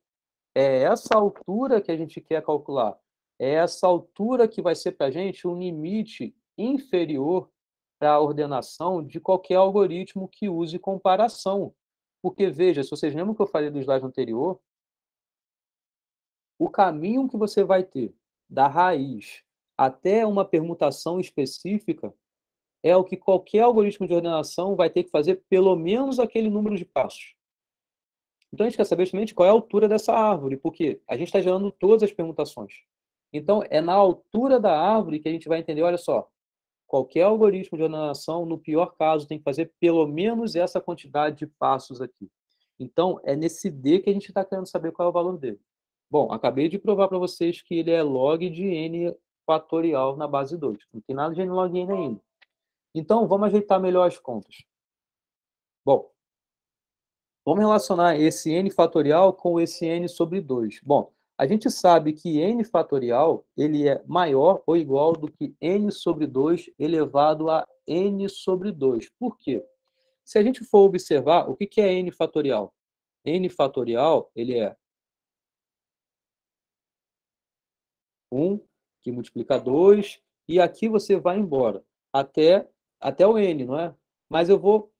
É essa altura que a gente quer calcular. É essa altura que vai ser para a gente um limite inferior para a ordenação de qualquer algoritmo que use comparação. Porque, veja, se vocês lembram que eu falei do slide anterior, o caminho que você vai ter da raiz até uma permutação específica é o que qualquer algoritmo de ordenação vai ter que fazer pelo menos aquele número de passos. Então, a gente quer saber justamente qual é a altura dessa árvore, porque a gente está gerando todas as permutações. Então, é na altura da árvore que a gente vai entender, olha só, qualquer algoritmo de ordenação, no pior caso, tem que fazer pelo menos essa quantidade de passos aqui. Então, é nesse D que a gente está querendo saber qual é o valor dele. Bom, acabei de provar para vocês que ele é log de n fatorial na base 2. Não tem nada de n log n ainda. Então, vamos ajeitar melhor as contas. Bom, vamos relacionar esse n fatorial com esse n sobre 2. Bom, a gente sabe que n fatorial ele é maior ou igual do que n sobre 2 elevado a n sobre 2. Por quê? Se a gente for observar, o que é n fatorial? N fatorial ele é 1, que multiplica 2, e aqui você vai embora, até o n, não é? Mas eu vou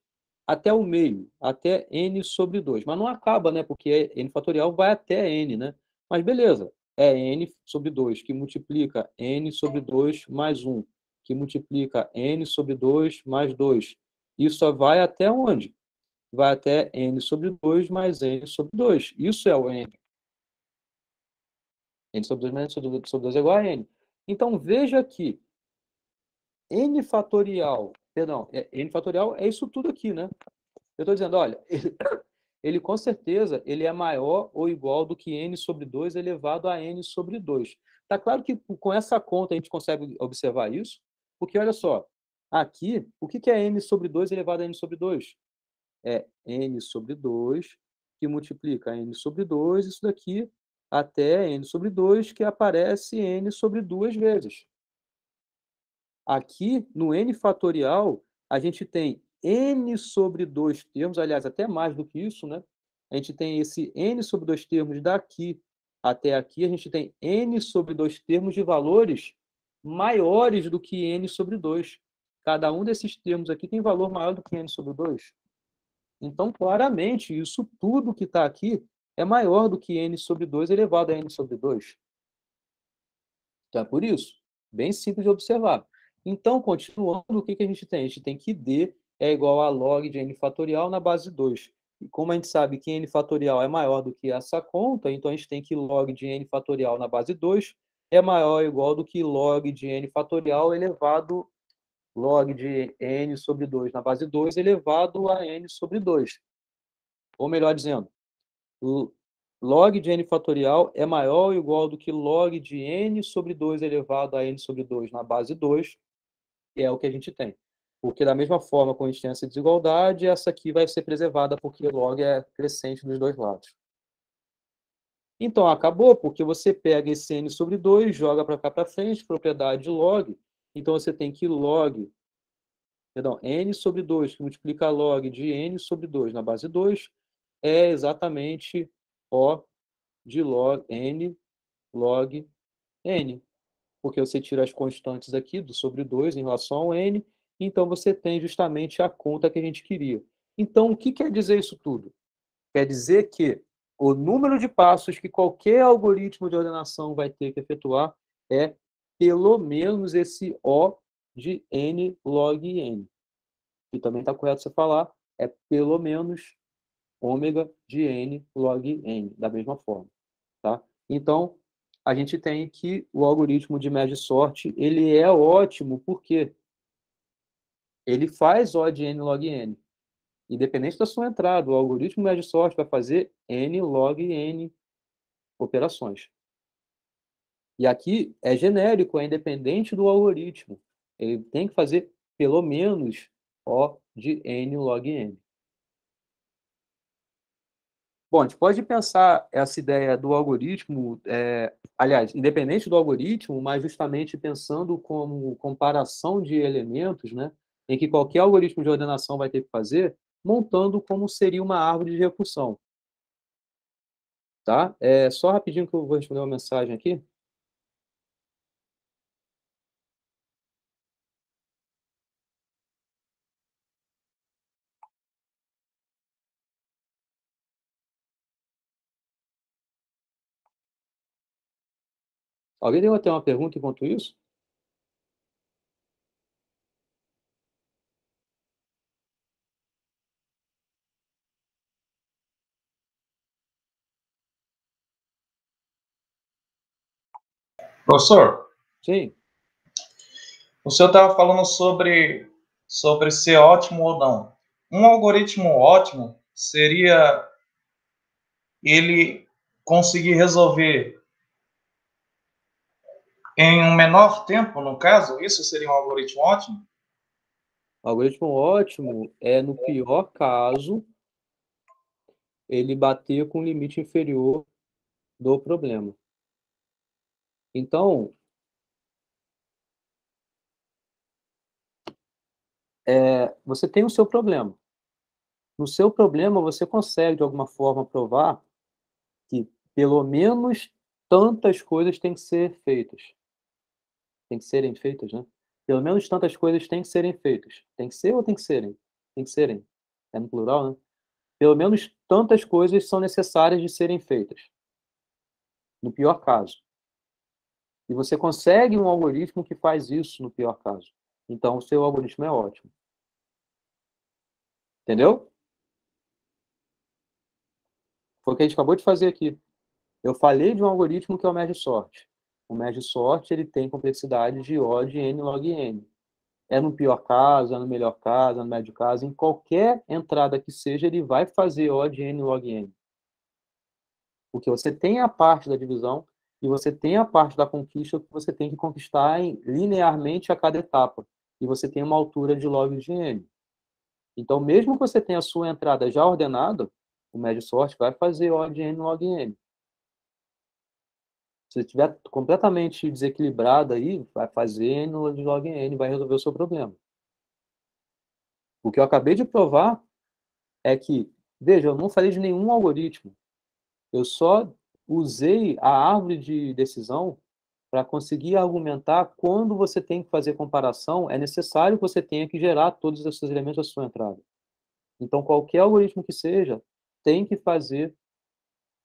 até o meio, até n sobre 2. Mas não acaba, né? Porque n fatorial vai até n, né? Mas beleza, é n sobre 2, que multiplica n sobre 2 mais 1, que multiplica n sobre 2 mais 2. Isso só vai até onde? Vai até n sobre 2 mais n sobre 2. Isso é o n. N sobre 2 mais n sobre 2 é igual a n. Então, veja que n fatorial, perdão, n fatorial é isso tudo aqui, né? Eu estou dizendo, olha, ele com certeza ele é maior ou igual do que n sobre 2 elevado a n sobre 2. Está claro que com essa conta a gente consegue observar isso? Porque, olha só, aqui, o que é n sobre 2 elevado a n sobre 2? É n sobre 2, que multiplica n sobre 2, isso daqui, até n sobre 2, que aparece n sobre 2 vezes. Aqui, no n fatorial, a gente tem n sobre 2 termos, aliás, até mais do que isso, né? A gente tem esse n sobre 2 termos daqui até aqui, a gente tem n sobre 2 termos de valores maiores do que n sobre 2. Cada um desses termos aqui tem valor maior do que n sobre 2. Então, claramente, isso tudo que está aqui é maior do que n sobre 2 elevado a n sobre 2. Então, é por isso. Bem simples de observar. Então, continuando, o que a gente tem? A gente tem que D é igual a log de n fatorial na base 2. E como a gente sabe que n fatorial é maior do que essa conta, então a gente tem que log de n fatorial na base 2 é maior ou igual do que log de n fatorial elevado log de n sobre 2 na base 2 elevado a n sobre 2. Ou melhor dizendo, log de n fatorial é maior ou igual do que log de n sobre 2 elevado a n sobre 2 na base 2, é o que a gente tem. Porque da mesma forma, quando a gente tem essa desigualdade, essa aqui vai ser preservada, porque log é crescente dos dois lados. Então, acabou, porque você pega esse n sobre 2, joga para cá para frente, propriedade de log. Então, você tem que n sobre 2, que multiplica log de n sobre 2 na base 2, é exatamente O de log n, porque você tira as constantes aqui do sobre 2 em relação ao n, então você tem justamente a conta que a gente queria. Então, o que quer dizer isso tudo? Quer dizer que o número de passos que qualquer algoritmo de ordenação vai ter que efetuar é pelo menos esse O de n log n. E também está correto você falar, é pelo menos ômega de n log n, da mesma forma. Tá? Então, a gente tem que o algoritmo de média sorte, ele é ótimo porque ele faz O de n log n. Independente da sua entrada, o algoritmo média sorte vai fazer n log n operações. E aqui é genérico, é independente do algoritmo. Ele tem que fazer pelo menos O de n log n. Bom, a gente pode pensar essa ideia do algoritmo, aliás, independente do algoritmo, mas justamente pensando como comparação de elementos, né, em que qualquer algoritmo de ordenação vai ter que fazer, montando como seria uma árvore de recursão. Tá? Só rapidinho que eu vou responder uma mensagem aqui. Alguém deu até uma pergunta enquanto isso? Professor, Sim. o senhor estava falando sobre ser ótimo ou não. Um algoritmo ótimo seria ele conseguir resolver em um menor tempo, no caso? Isso seria um algoritmo ótimo? O algoritmo ótimo é, no pior caso, ele bater com o limite inferior do problema. Então, você tem o seu problema. No seu problema, você consegue, de alguma forma, provar que pelo menos tantas coisas têm que ser feitas. Tem que serem feitas, né? Pelo menos tantas coisas têm que serem feitas. Tem que ser ou tem que serem? Tem que serem. É no plural, né? Pelo menos tantas coisas são necessárias de serem feitas. No pior caso. E você consegue um algoritmo que faz isso no pior caso. Então, o seu algoritmo é ótimo. Entendeu? Foi o que a gente acabou de fazer aqui. Eu falei de um algoritmo que é o merge-sort. O merge-sort ele tem complexidade de O de n log n. É no pior caso, é no melhor caso, é no médio caso, em qualquer entrada que seja, ele vai fazer O de n log n. Porque você tem a parte da divisão e você tem a parte da conquista que você tem que conquistar linearmente a cada etapa. E você tem uma altura de log de n. Então, mesmo que você tenha a sua entrada já ordenada, o merge-sort vai fazer O de n log n. Se estiver completamente desequilibrado aí, vai fazer n log n, vai resolver o seu problema. O que eu acabei de provar é que, veja, eu não falei de nenhum algoritmo. Eu só usei a árvore de decisão para conseguir argumentar quando você tem que fazer comparação, é necessário que você tenha que gerar todos esses elementos da sua entrada. Então, qualquer algoritmo que seja, tem que fazer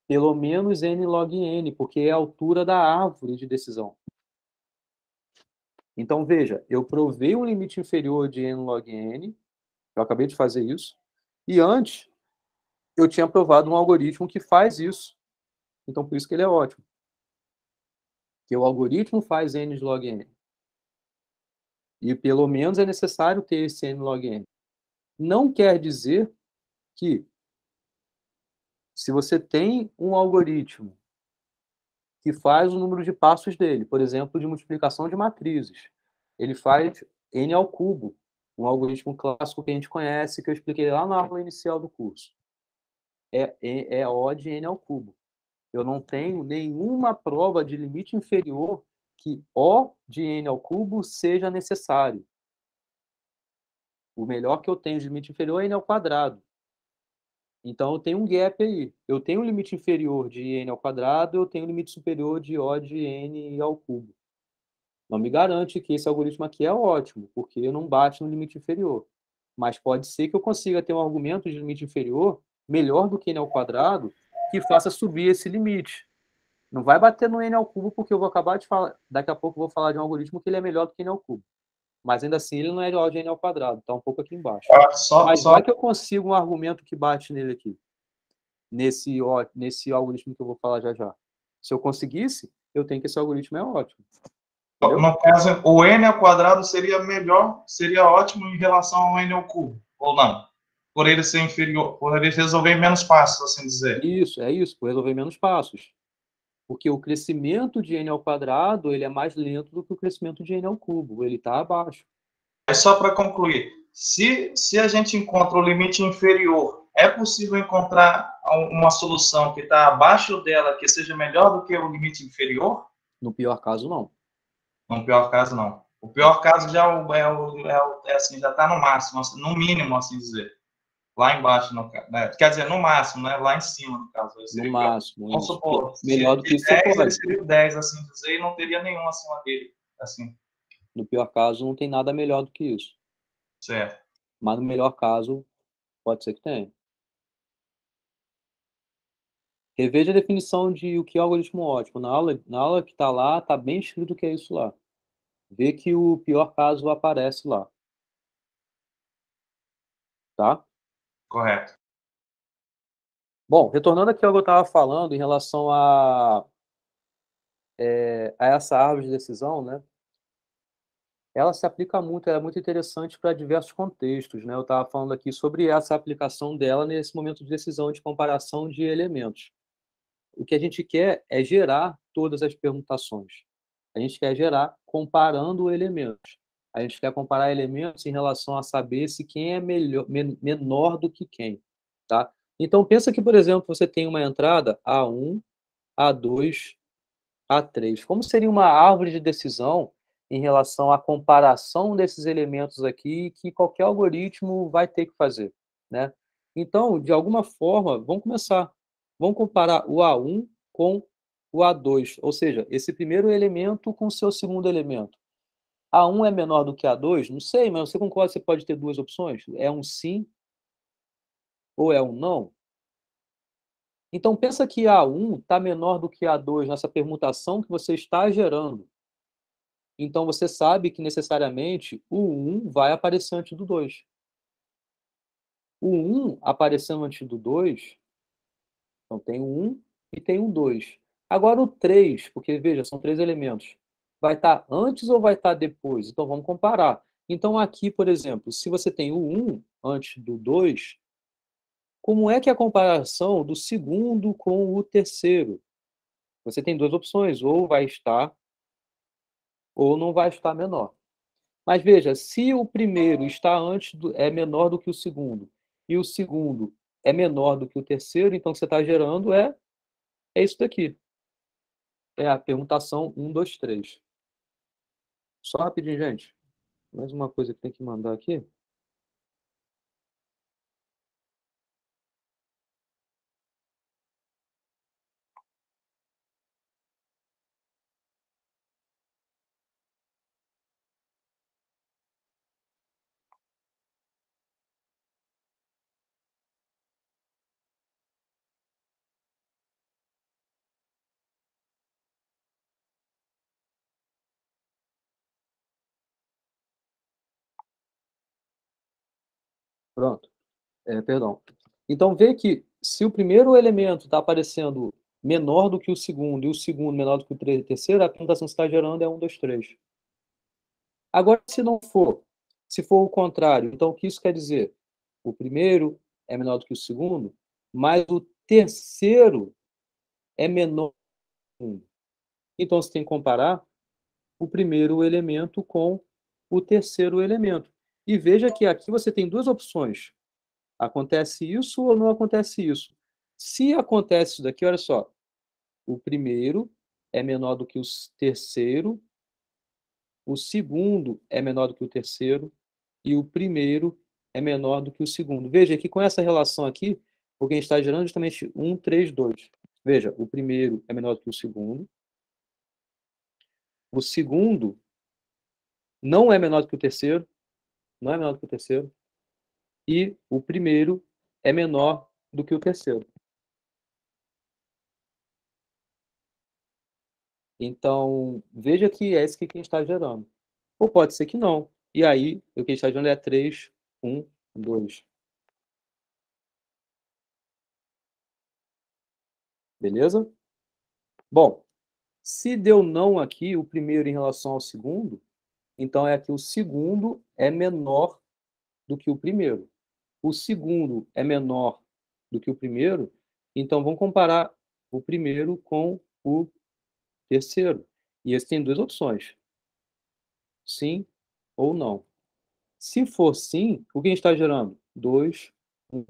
pelo menos n log n, porque é a altura da árvore de decisão. Então, veja, eu provei um limite inferior de n log n, eu acabei de fazer isso, e antes eu tinha provado um algoritmo que faz isso. Então, por isso que ele é ótimo. Que o algoritmo faz n de log n. E pelo menos é necessário ter esse n log n. Não quer dizer que se você tem um algoritmo que faz o número de passos dele, por exemplo, de multiplicação de matrizes, ele faz n ao cubo, um algoritmo clássico que a gente conhece, que eu expliquei lá na aula inicial do curso. É O de n ao cubo. Eu não tenho nenhuma prova de limite inferior que O de n ao cubo seja necessário. O melhor que eu tenho de limite inferior é n ao quadrado. Então, eu tenho um gap aí. Eu tenho um limite inferior de n ao quadrado, eu tenho um limite superior de O de n ao cubo. Não me garante que esse algoritmo aqui é ótimo, porque não bate no limite inferior. Mas pode ser que eu consiga ter um argumento de limite inferior melhor do que n ao quadrado, que faça subir esse limite. Não vai bater no n ao cubo, porque eu vou acabar de falar, daqui a pouco eu vou falar de um algoritmo que ele é melhor do que n ao cubo. Mas ainda assim ele não é O de n ao quadrado, está um pouco aqui embaixo. Mas vai que eu consigo um argumento que bate nele aqui, nesse algoritmo que eu vou falar já já. Se eu conseguisse, eu tenho que esse algoritmo é ótimo. Entendeu? No caso, o n ao quadrado seria melhor, seria ótimo em relação ao n ao cubo, ou não? Por ele ser inferior, por ele resolver menos passos, assim dizer. Isso, por resolver menos passos. Porque o crescimento de n ao quadrado ele é mais lento do que o crescimento de n ao cubo. Ele está abaixo. É só para concluir. Se a gente encontra o limite inferior, é possível encontrar uma solução que está abaixo dela, que seja melhor do que o limite inferior? No pior caso, não. No pior caso, não. O pior caso já assim, já está no máximo, no mínimo, assim dizer. Lá embaixo, né? Quer dizer, no máximo, né? Lá em cima, no caso. No máximo. Vamos supor, melhor do que isso 10, você ele seria 10, assim dizer, e não teria nenhum acima dele. Assim. No pior caso, não tem nada melhor do que isso. Certo. Mas no melhor caso, pode ser que tenha. Reveja a definição de o que é algoritmo ótimo. Na aula que está lá, está bem escrito o que é isso lá. Vê que o pior caso aparece lá. Tá? Correto. Bom, retornando aqui ao que eu estava falando em relação a essa árvore de decisão, né? Ela se aplica muito, ela é muito interessante para diversos contextos, né? Eu estava falando aqui sobre essa aplicação dela nesse momento de decisão de comparação de elementos. O que a gente quer é gerar todas as permutações. A gente quer gerar comparando elementos. A gente quer comparar elementos em relação a saber se quem é menor do que quem, tá? Então, pensa que, por exemplo, você tem uma entrada A1, A2, A3. Como seria uma árvore de decisão em relação à comparação desses elementos aqui que qualquer algoritmo vai ter que fazer, né? Então, de alguma forma, vamos começar. Vamos comparar o A1 com o A2, ou seja, esse primeiro elemento com o seu segundo elemento. A1 é menor do que A2? Não sei, mas você concorda que você pode ter duas opções? É um sim ou é um não? Então, pensa que A1 está menor do que A2 nessa permutação que você está gerando. Então, você sabe que necessariamente o 1 vai aparecer antes do 2. O 1 aparecendo antes do 2, então tem o 1 e tem o 2. Agora o 3, porque veja, são três elementos. Vai estar antes ou vai estar depois? Então, vamos comparar. Então, aqui, por exemplo, se você tem o 1 antes do 2, como é que é a comparação do segundo com o terceiro? Você tem duas opções, ou vai estar ou não vai estar menor. Mas veja, se o primeiro está é menor do que o segundo, e o segundo é menor do que o terceiro, então o que você está gerando é isso daqui. É a permutação 1, 2, 3. Só rapidinho, gente. Mais uma coisa que tem que mandar aqui. Pronto. Perdão. Então, vê que se o primeiro elemento está aparecendo menor do que o segundo e o segundo menor do que o terceiro, a permutação que você está gerando é 1, 2, 3. Agora, se não for, se for o contrário, então o que isso quer dizer? O primeiro é menor do que o segundo, mas o terceiro é menor que 1. Então, você tem que comparar o primeiro elemento com o terceiro elemento. E veja que aqui você tem duas opções. Acontece isso ou não acontece isso? Se acontece isso daqui, olha só, o primeiro é menor do que o terceiro, o segundo é menor do que o terceiro e o primeiro é menor do que o segundo. Veja que com essa relação aqui, o que a gente está gerando é justamente 1, 3, 2. Veja, o primeiro é menor do que o segundo não é menor do que o terceiro, não é menor do que o terceiro, e o primeiro é menor do que o terceiro. Então, veja que é isso que a gente está gerando. Ou pode ser que não. E aí, o que a gente está gerando é 3, 1, 2. Beleza? Bom, se deu não aqui, o primeiro em relação ao segundo, então é que o segundo é menor do que o primeiro. O segundo é menor do que o primeiro, então vamos comparar o primeiro com o terceiro. E esse tem duas opções: sim ou não. Se for sim, o que a gente está gerando? 2, 1,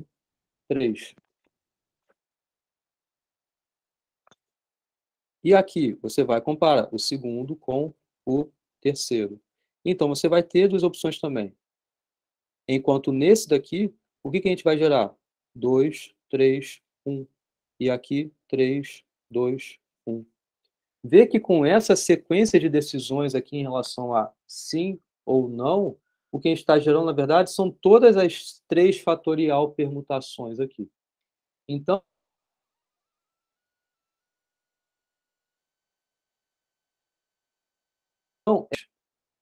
3. E aqui você vai comparar o segundo com o terceiro. Então você vai ter duas opções também. Enquanto nesse daqui, o que a gente vai gerar? 2, 3, 1. E aqui, 3, 2, 1. Vê que com essa sequência de decisões aqui em relação a sim ou não, o que a gente está gerando, na verdade, são todas as 3 fatorial permutações aqui. Então,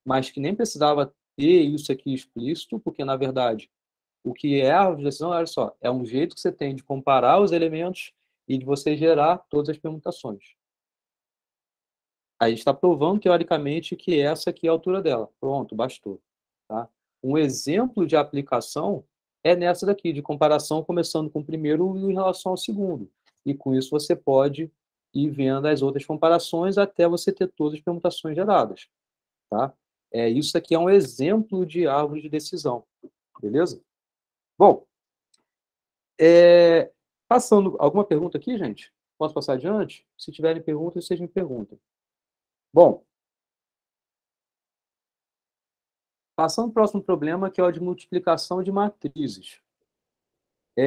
mas que nem precisava ter isso aqui explícito, porque, na verdade, o que é a árvore de decisão, olha só, é um jeito que você tem de comparar os elementos e de você gerar todas as permutações. A gente está provando, teoricamente, que essa aqui é a altura dela. Pronto, bastou. Tá? Um exemplo de aplicação é nessa daqui, de comparação, começando com o primeiro em relação ao segundo. E com isso você pode ir vendo as outras comparações até você ter todas as permutações geradas. Tá? Isso aqui é um exemplo de árvore de decisão. Beleza? Bom, passando alguma pergunta aqui, gente? Posso passar adiante? Se tiverem perguntas, vocês me perguntem. Bom, passando para o próximo problema, que é o de multiplicação de matrizes.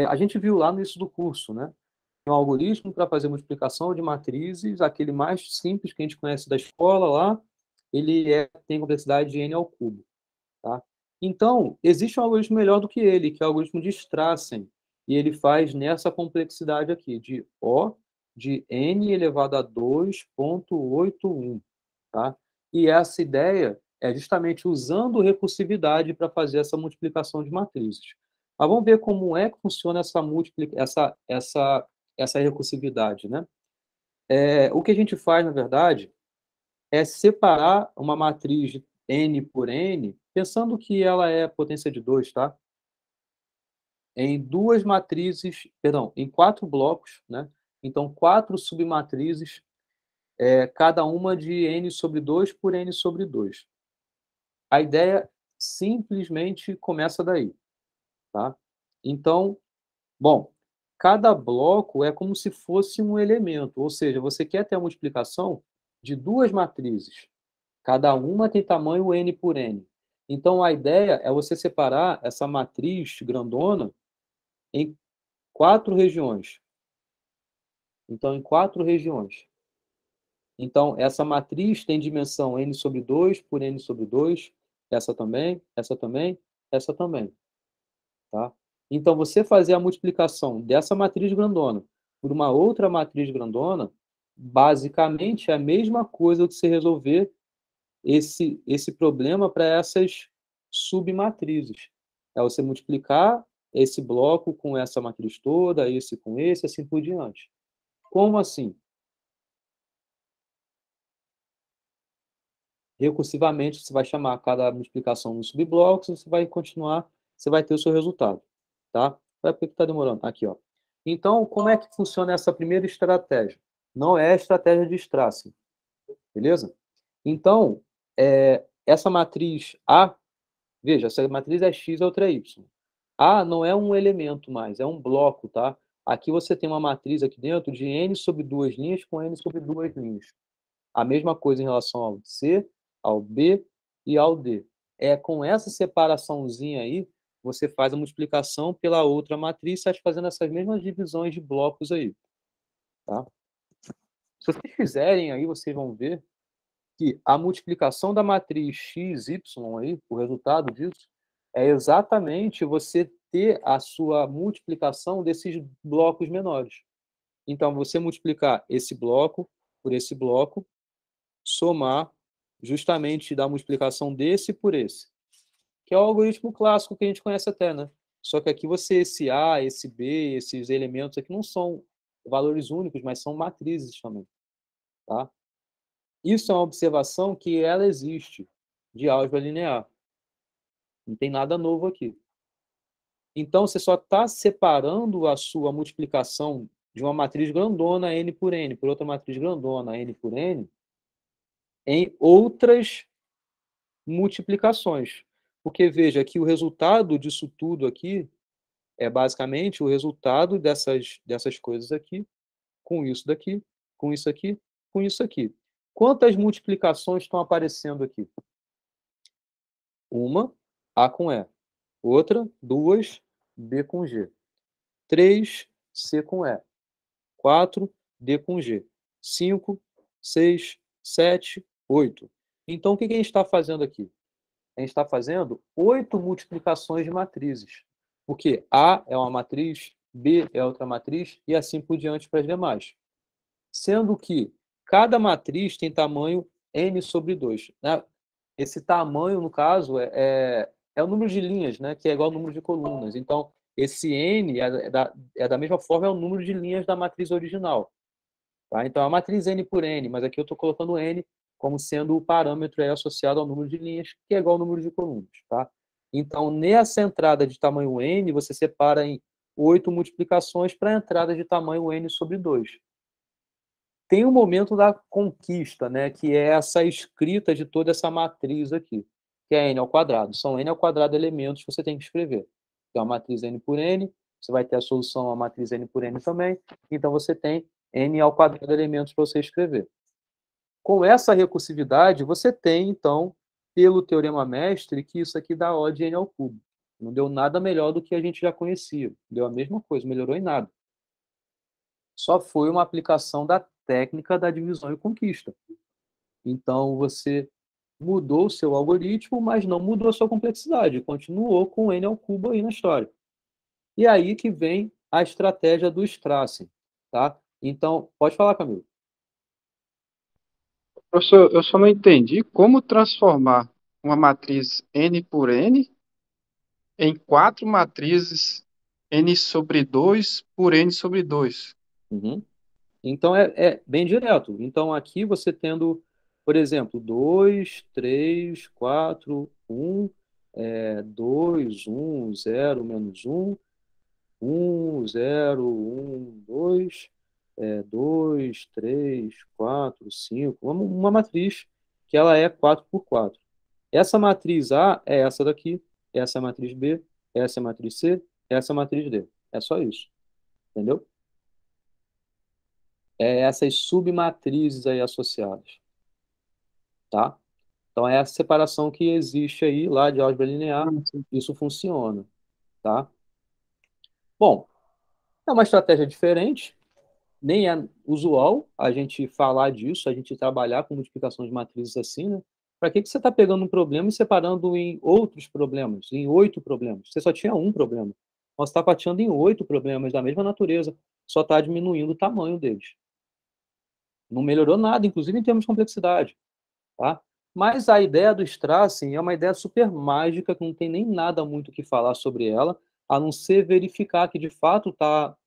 A gente viu lá no início do curso, né? Um algoritmo para fazer multiplicação de matrizes, aquele mais simples que a gente conhece da escola lá, ele tem complexidade de n ao cubo. Tá? Então, existe um algoritmo melhor do que ele, que é o algoritmo de Strassen, e ele faz nessa complexidade aqui, de O de n elevado a 2,81. Tá? E essa ideia é justamente usando recursividade para fazer essa multiplicação de matrizes. Mas vamos ver como é que funciona essa recursividade. Né? O que a gente faz, na verdade, é separar uma matriz de n por n, pensando que ela é potência de 2, tá? Em duas matrizes, perdão, em 4 blocos, né? Então, 4 submatrizes, cada uma de n sobre 2 por n sobre 2. A ideia simplesmente começa daí, tá? Então, bom, cada bloco é como se fosse um elemento, ou seja, você quer ter a multiplicação de duas matrizes. Cada uma tem tamanho n por n. Então, a ideia é você separar essa matriz grandona em 4 regiões. Então, em 4 regiões. Então, essa matriz tem dimensão n sobre 2 por n sobre 2. Essa também, essa também, essa também. Tá? Então, você fazer a multiplicação dessa matriz grandona por uma outra matriz grandona, basicamente é a mesma coisa que você resolver esse problema para essas submatrizes. É você multiplicar esse bloco com essa matriz toda, esse com esse, assim por diante. Como assim? Recursivamente, você vai chamar cada multiplicação dos subblocos, você vai continuar, você vai ter o seu resultado. Tá? Por que está demorando? Aqui, ó. Então, como é que funciona essa primeira estratégia? Não é a estratégia de Strassen, beleza? Então, essa matriz A, veja, essa matriz é X, a outra é Y. A não é um elemento mais, é um bloco, tá? Aqui você tem uma matriz aqui dentro de N sobre duas linhas com N sobre duas linhas. A mesma coisa em relação ao C, ao B e ao D. Com essa separaçãozinha aí, você faz a multiplicação pela outra matriz, fazendo essas mesmas divisões de blocos aí, tá? Se vocês fizerem aí, vocês vão ver que a multiplicação da matriz x, y aí, o resultado disso, é exatamente você ter a sua multiplicação desses blocos menores. Então, você multiplicar esse bloco por esse bloco, somar justamente da multiplicação desse por esse, que é o algoritmo clássico que a gente conhece até, né? Só que aqui esse A, esse B, esses elementos aqui não são valores únicos, mas são matrizes também, tá? Isso é uma observação que ela existe de álgebra linear. Não tem nada novo aqui. Então, você só está separando a sua multiplicação de uma matriz grandona n por n, por outra matriz grandona n por n, em outras multiplicações. Porque, veja, que o resultado disso tudo aqui é basicamente o resultado dessas coisas aqui, com isso daqui, com isso aqui, com isso aqui. Quantas multiplicações estão aparecendo aqui? Uma, A com E. Outra, duas, B com G. 3, C com E. 4, D com G. 5, 6, 7, 8. Então, o que a gente está fazendo aqui? A gente está fazendo 8 multiplicações de matrizes. Porque A é uma matriz, B é outra matriz, e assim por diante para as demais. Sendo que cada matriz tem tamanho n sobre 2. Né? Esse tamanho, no caso, é o número de linhas, né? Que é igual ao número de colunas. Então, esse n da mesma forma, é o número de linhas da matriz original. Tá? Então, a matriz n por n, mas aqui eu estou colocando n como sendo o parâmetro associado ao número de linhas, que é igual ao número de colunas. Tá? Então, nessa entrada de tamanho n, você separa em 8 multiplicações para a entrada de tamanho n sobre 2. Tem o momento da conquista, né, que é essa escrita de toda essa matriz aqui, que é n ao quadrado. São n ao quadrado elementos que você tem que escrever. Então, a matriz n por n, você vai ter a solução a matriz n por n também. Então, você tem n ao quadrado elementos para você escrever. Com essa recursividade, você tem, então, pelo teorema mestre, que isso aqui dá O de n ao cubo. Não deu nada melhor do que a gente já conhecia. Deu a mesma coisa, melhorou em nada. Só foi uma aplicação da técnica da divisão e conquista. Então, você mudou o seu algoritmo, mas não mudou a sua complexidade. Continuou com n ao cubo aí na história. E aí que vem a estratégia do Strassen. Tá? Então, pode falar, Camilo. Professor, eu só não entendi como transformar uma matriz n por n em 4 matrizes n sobre 2 por n sobre 2. Uhum. Então, é bem direto. Então, aqui você tendo, por exemplo, 2, 3, 4, 1, 2, 1, 0, menos 1, 1, 0, 1, 2, 2, 3, 4, 5. Uma matriz que ela é 4 por 4. Essa matriz A é essa daqui, essa é a matriz B, essa é a matriz C, essa é a matriz D. É só isso. Entendeu? Essas submatrizes aí associadas, tá? Então, é essa separação que existe aí, lá de álgebra linear, isso funciona, tá? Bom, é uma estratégia diferente, nem é usual a gente falar disso, a gente trabalhar com multiplicação de matrizes assim, né? Para que você está pegando um problema e separando em outros problemas, em 8 problemas? Você só tinha um problema. Nós está fatiando em 8 problemas da mesma natureza, só está diminuindo o tamanho deles. Não melhorou nada, inclusive em termos de complexidade. Tá? Mas a ideia do Strassen é uma ideia super mágica, que não tem nem nada muito o que falar sobre ela, a não ser verificar que de fato está.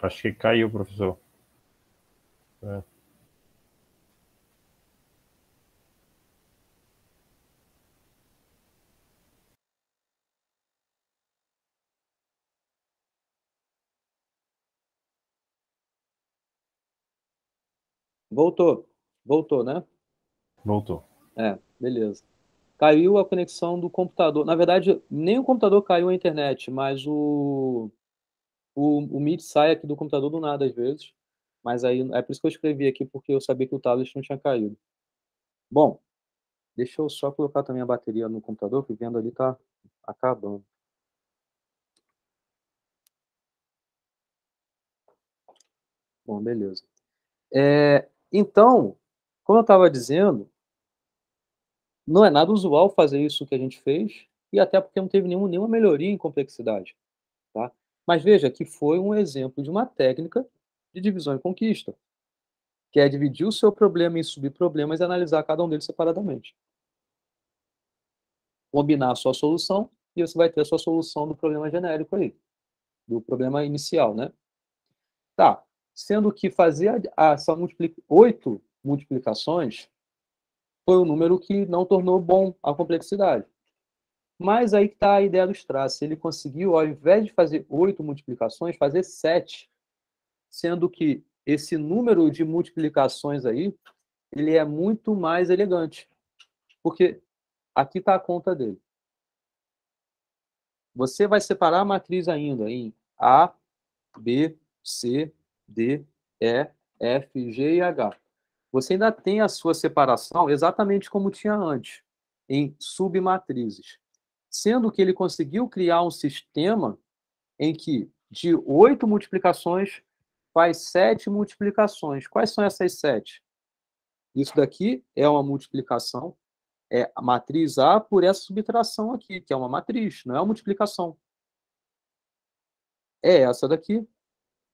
Acho que caiu, professor. Voltou. Voltou, né? Voltou. Beleza. Caiu a conexão do computador. Na verdade, nem o computador caiu a internet, mas o Meet sai aqui do computador do nada às vezes. Mas aí é por isso que eu escrevi aqui, porque eu sabia que o tablet não tinha caído. Bom, deixa eu só colocar também a bateria no computador, que vendo ali tá acabando. Bom, beleza. Então, como eu estava dizendo, não é nada usual fazer isso que a gente fez, e até porque não teve nenhuma melhoria em complexidade, tá? Mas veja que foi um exemplo de uma técnica de divisão e conquista, que é dividir o seu problema em subproblemas e analisar cada um deles separadamente. Combinar a sua solução, e você vai ter a sua solução do problema genérico aí, do problema inicial, né? Tá. Sendo que fazer essa 8 multiplicações foi um número que não tornou bom a complexidade. Mas aí que está a ideia dos traços. Ele conseguiu, ao invés de fazer 8 multiplicações, fazer 7, sendo que esse número de multiplicações aí, ele é muito mais elegante. Porque aqui está a conta dele. Você vai separar a matriz ainda em A, B, C, D, E, F, G e H. Você ainda tem a sua separação exatamente como tinha antes, em submatrizes. Sendo que ele conseguiu criar um sistema em que de 8 multiplicações faz 7 multiplicações. Quais são essas 7? Isso daqui é uma multiplicação, é a matriz A por essa subtração aqui, que é uma matriz, não é uma multiplicação. É essa daqui,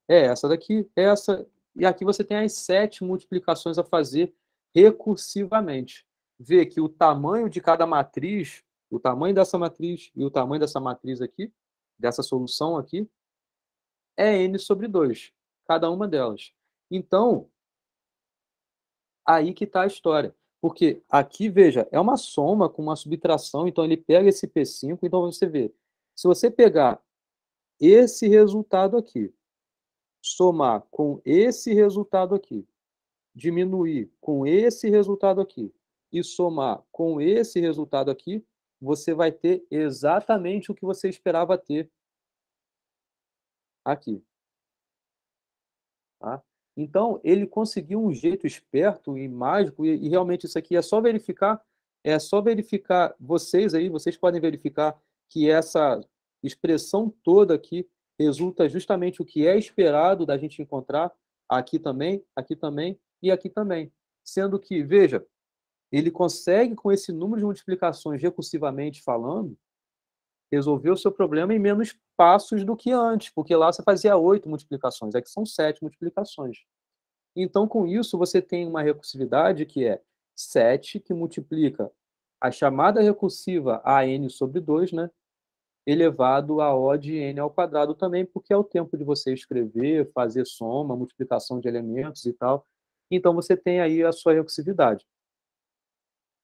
é essa daqui, é essa. E aqui você tem as 7 multiplicações a fazer recursivamente. Vê que o tamanho de cada matriz, o tamanho dessa matriz e o tamanho dessa matriz aqui, dessa solução aqui, é n sobre 2, cada uma delas. Então, aí que está a história. Porque aqui, veja, é uma soma com uma subtração, então ele pega esse P5, então você vê. Se você pegar esse resultado aqui, somar com esse resultado aqui, diminuir com esse resultado aqui e somar com esse resultado aqui, você vai ter exatamente o que você esperava ter aqui. Tá? Então, ele conseguiu um jeito esperto e mágico, e realmente isso aqui é só verificar, vocês aí, vocês podem verificar que essa expressão toda aqui resulta justamente o que é esperado da gente encontrar aqui também e aqui também. Sendo que, veja, ele consegue, com esse número de multiplicações recursivamente falando, resolver o seu problema em menos passos do que antes, porque lá você fazia 8 multiplicações, aqui são 7 multiplicações. Então, com isso, você tem uma recursividade que é 7, que multiplica a chamada recursiva AN sobre 2, né? Elevado a O de N ao quadrado também, porque é o tempo de você escrever, fazer soma, multiplicação de elementos e tal. Então, você tem aí a sua recursividade.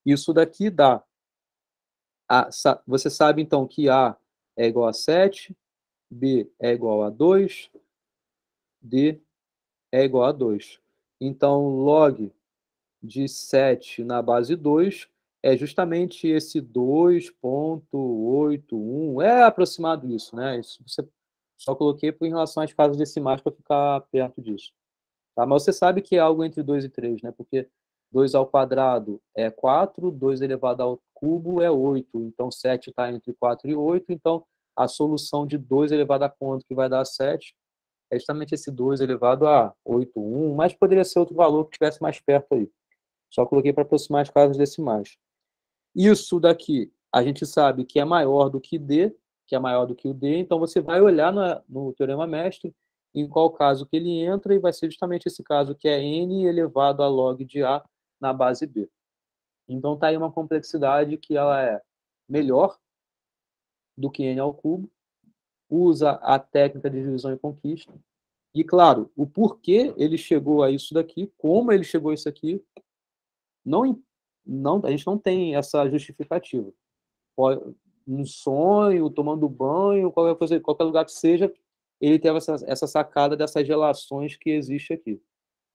Isso daqui dá. Você sabe, então, que A é igual a 7, B é igual a 2, D é igual a 2. Então, log de 7 na base 2 é justamente esse 2,81. É aproximado isso, né? Isso você só coloquei em relação às casas decimais para ficar perto disso. Tá? Mas você sabe que é algo entre 2 e 3, né? Porque 2 ao quadrado é 4, 2 elevado ao cubo é 8. Então, 7 está entre 4 e 8. Então, a solução de 2 elevado a quanto que vai dar 7 é justamente esse 2 elevado a 8,1, mas poderia ser outro valor que estivesse mais perto aí. Só coloquei para aproximar as casas decimais. Isso daqui, a gente sabe que é maior do que D, que é maior do que o D, então você vai olhar no Teorema Mestre em qual caso que ele entra, e vai ser justamente esse caso, que é N elevado a log de A na base B. Então está aí uma complexidade que ela é melhor do que N ao cubo, usa a técnica de divisão e conquista, e claro, o porquê ele chegou a isso daqui, como ele chegou a isso aqui, a gente não tem essa justificativa. Um sonho, tomando banho, qualquer coisa, qualquer lugar que seja, ele teve essa sacada dessas relações que existe aqui.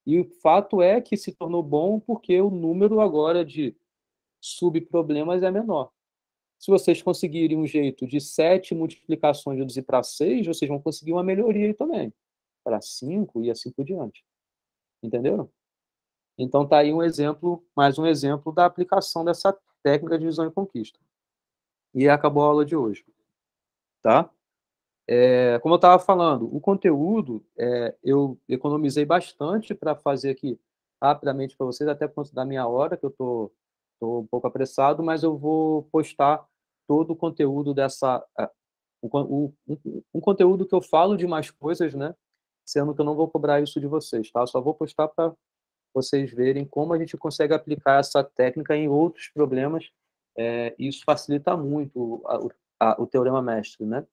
E o fato é que se tornou bom porque o número agora de subproblemas é menor. Se vocês conseguirem um jeito de 7 multiplicações reduzir para 6, vocês vão conseguir uma melhoria aí também, para 5 e assim por diante. Entenderam? Então tá aí um exemplo, mais um exemplo da aplicação dessa técnica de divisão e conquista. E acabou a aula de hoje, tá? Como eu estava falando, o conteúdo eu economizei bastante para fazer aqui rapidamente para vocês, até por conta da minha hora, que eu tô um pouco apressado, mas eu vou postar todo o conteúdo dessa um conteúdo que eu falo de mais coisas, né? Sendo que eu não vou cobrar isso de vocês, tá? Só vou postar para vocês verem como a gente consegue aplicar essa técnica em outros problemas. Isso facilita muito o teorema mestre, né?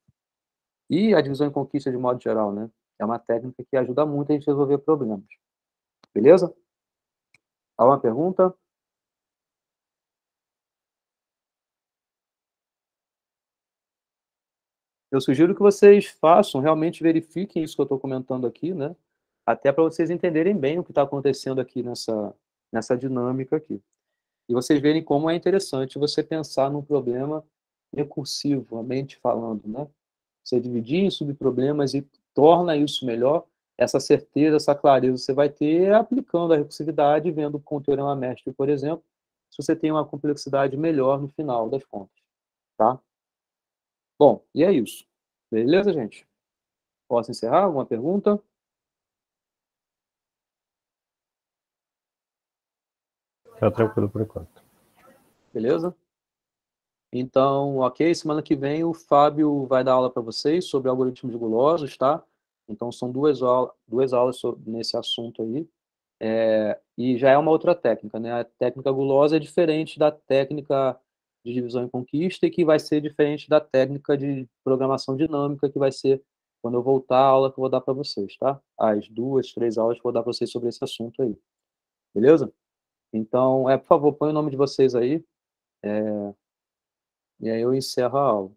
E a divisão em conquista de modo geral, né? É uma técnica que ajuda muito a gente a resolver problemas. Beleza? Alguma pergunta? Eu sugiro que vocês façam, realmente verifiquem isso que eu estou comentando aqui, né? Até para vocês entenderem bem o que está acontecendo aqui nessa dinâmica aqui. E vocês verem como é interessante você pensar num problema recursivamente falando, né? Você dividir em subproblemas e torna isso melhor, essa certeza, essa clareza você vai ter aplicando a recursividade, vendo com o teorema mestre, por exemplo, se você tem uma complexidade melhor no final das contas, tá? Bom, e é isso. Beleza, gente? Posso encerrar? Alguma pergunta? Tá tranquilo por enquanto. Beleza? Então, ok, semana que vem o Fábio vai dar aula para vocês sobre algoritmos gulosos, tá? Então, são duas aulas nesse assunto aí. E já é uma outra técnica, né? A técnica gulosa é diferente da técnica de divisão e conquista e que vai ser diferente da técnica de programação dinâmica, que vai ser quando eu voltar a aula que eu vou dar para vocês, tá? As 2, 3 aulas que eu vou dar para vocês sobre esse assunto aí. Beleza? Então, por favor, põe o nome de vocês aí. E aí eu encerro a aula.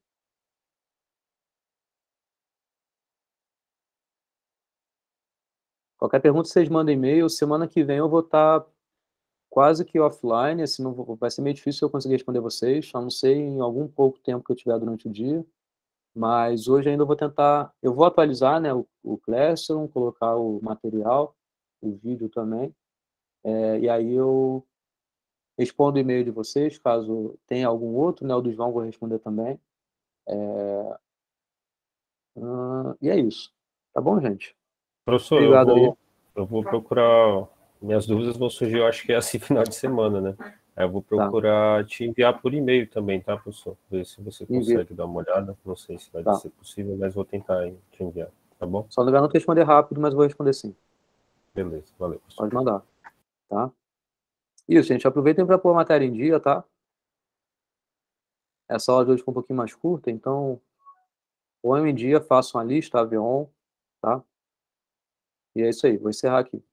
Qualquer pergunta, vocês mandem e-mail. Semana que vem eu vou estar quase que offline, assim, não vai ser meio difícil eu conseguir responder vocês, a não ser em algum pouco tempo que eu tiver durante o dia. Mas hoje ainda eu vou tentar, eu vou atualizar, né, o Classroom, colocar o material, o vídeo também, e aí eu respondo o e-mail de vocês, caso tenha algum outro, né, o do João vou responder também. E é isso. Tá bom, gente? Professor, Obrigado aí. eu vou procurar. Minhas dúvidas vão surgir, eu acho que é assim, final de semana, né? Aí eu vou procurar te enviar por e-mail também, tá, professor? Ver se você consegue dar uma olhada. Não sei se vai ser possível, mas vou tentar te enviar, tá bom? Só não garanto responder rápido, mas vou responder sim. Beleza, valeu, professor. Pode mandar, tá? Isso, gente. Aproveitem para pôr a matéria em dia, tá? Essa aula de hoje foi um pouquinho mais curta, então ponham em dia, façam a lista, Avion, tá? E é isso aí. Vou encerrar aqui.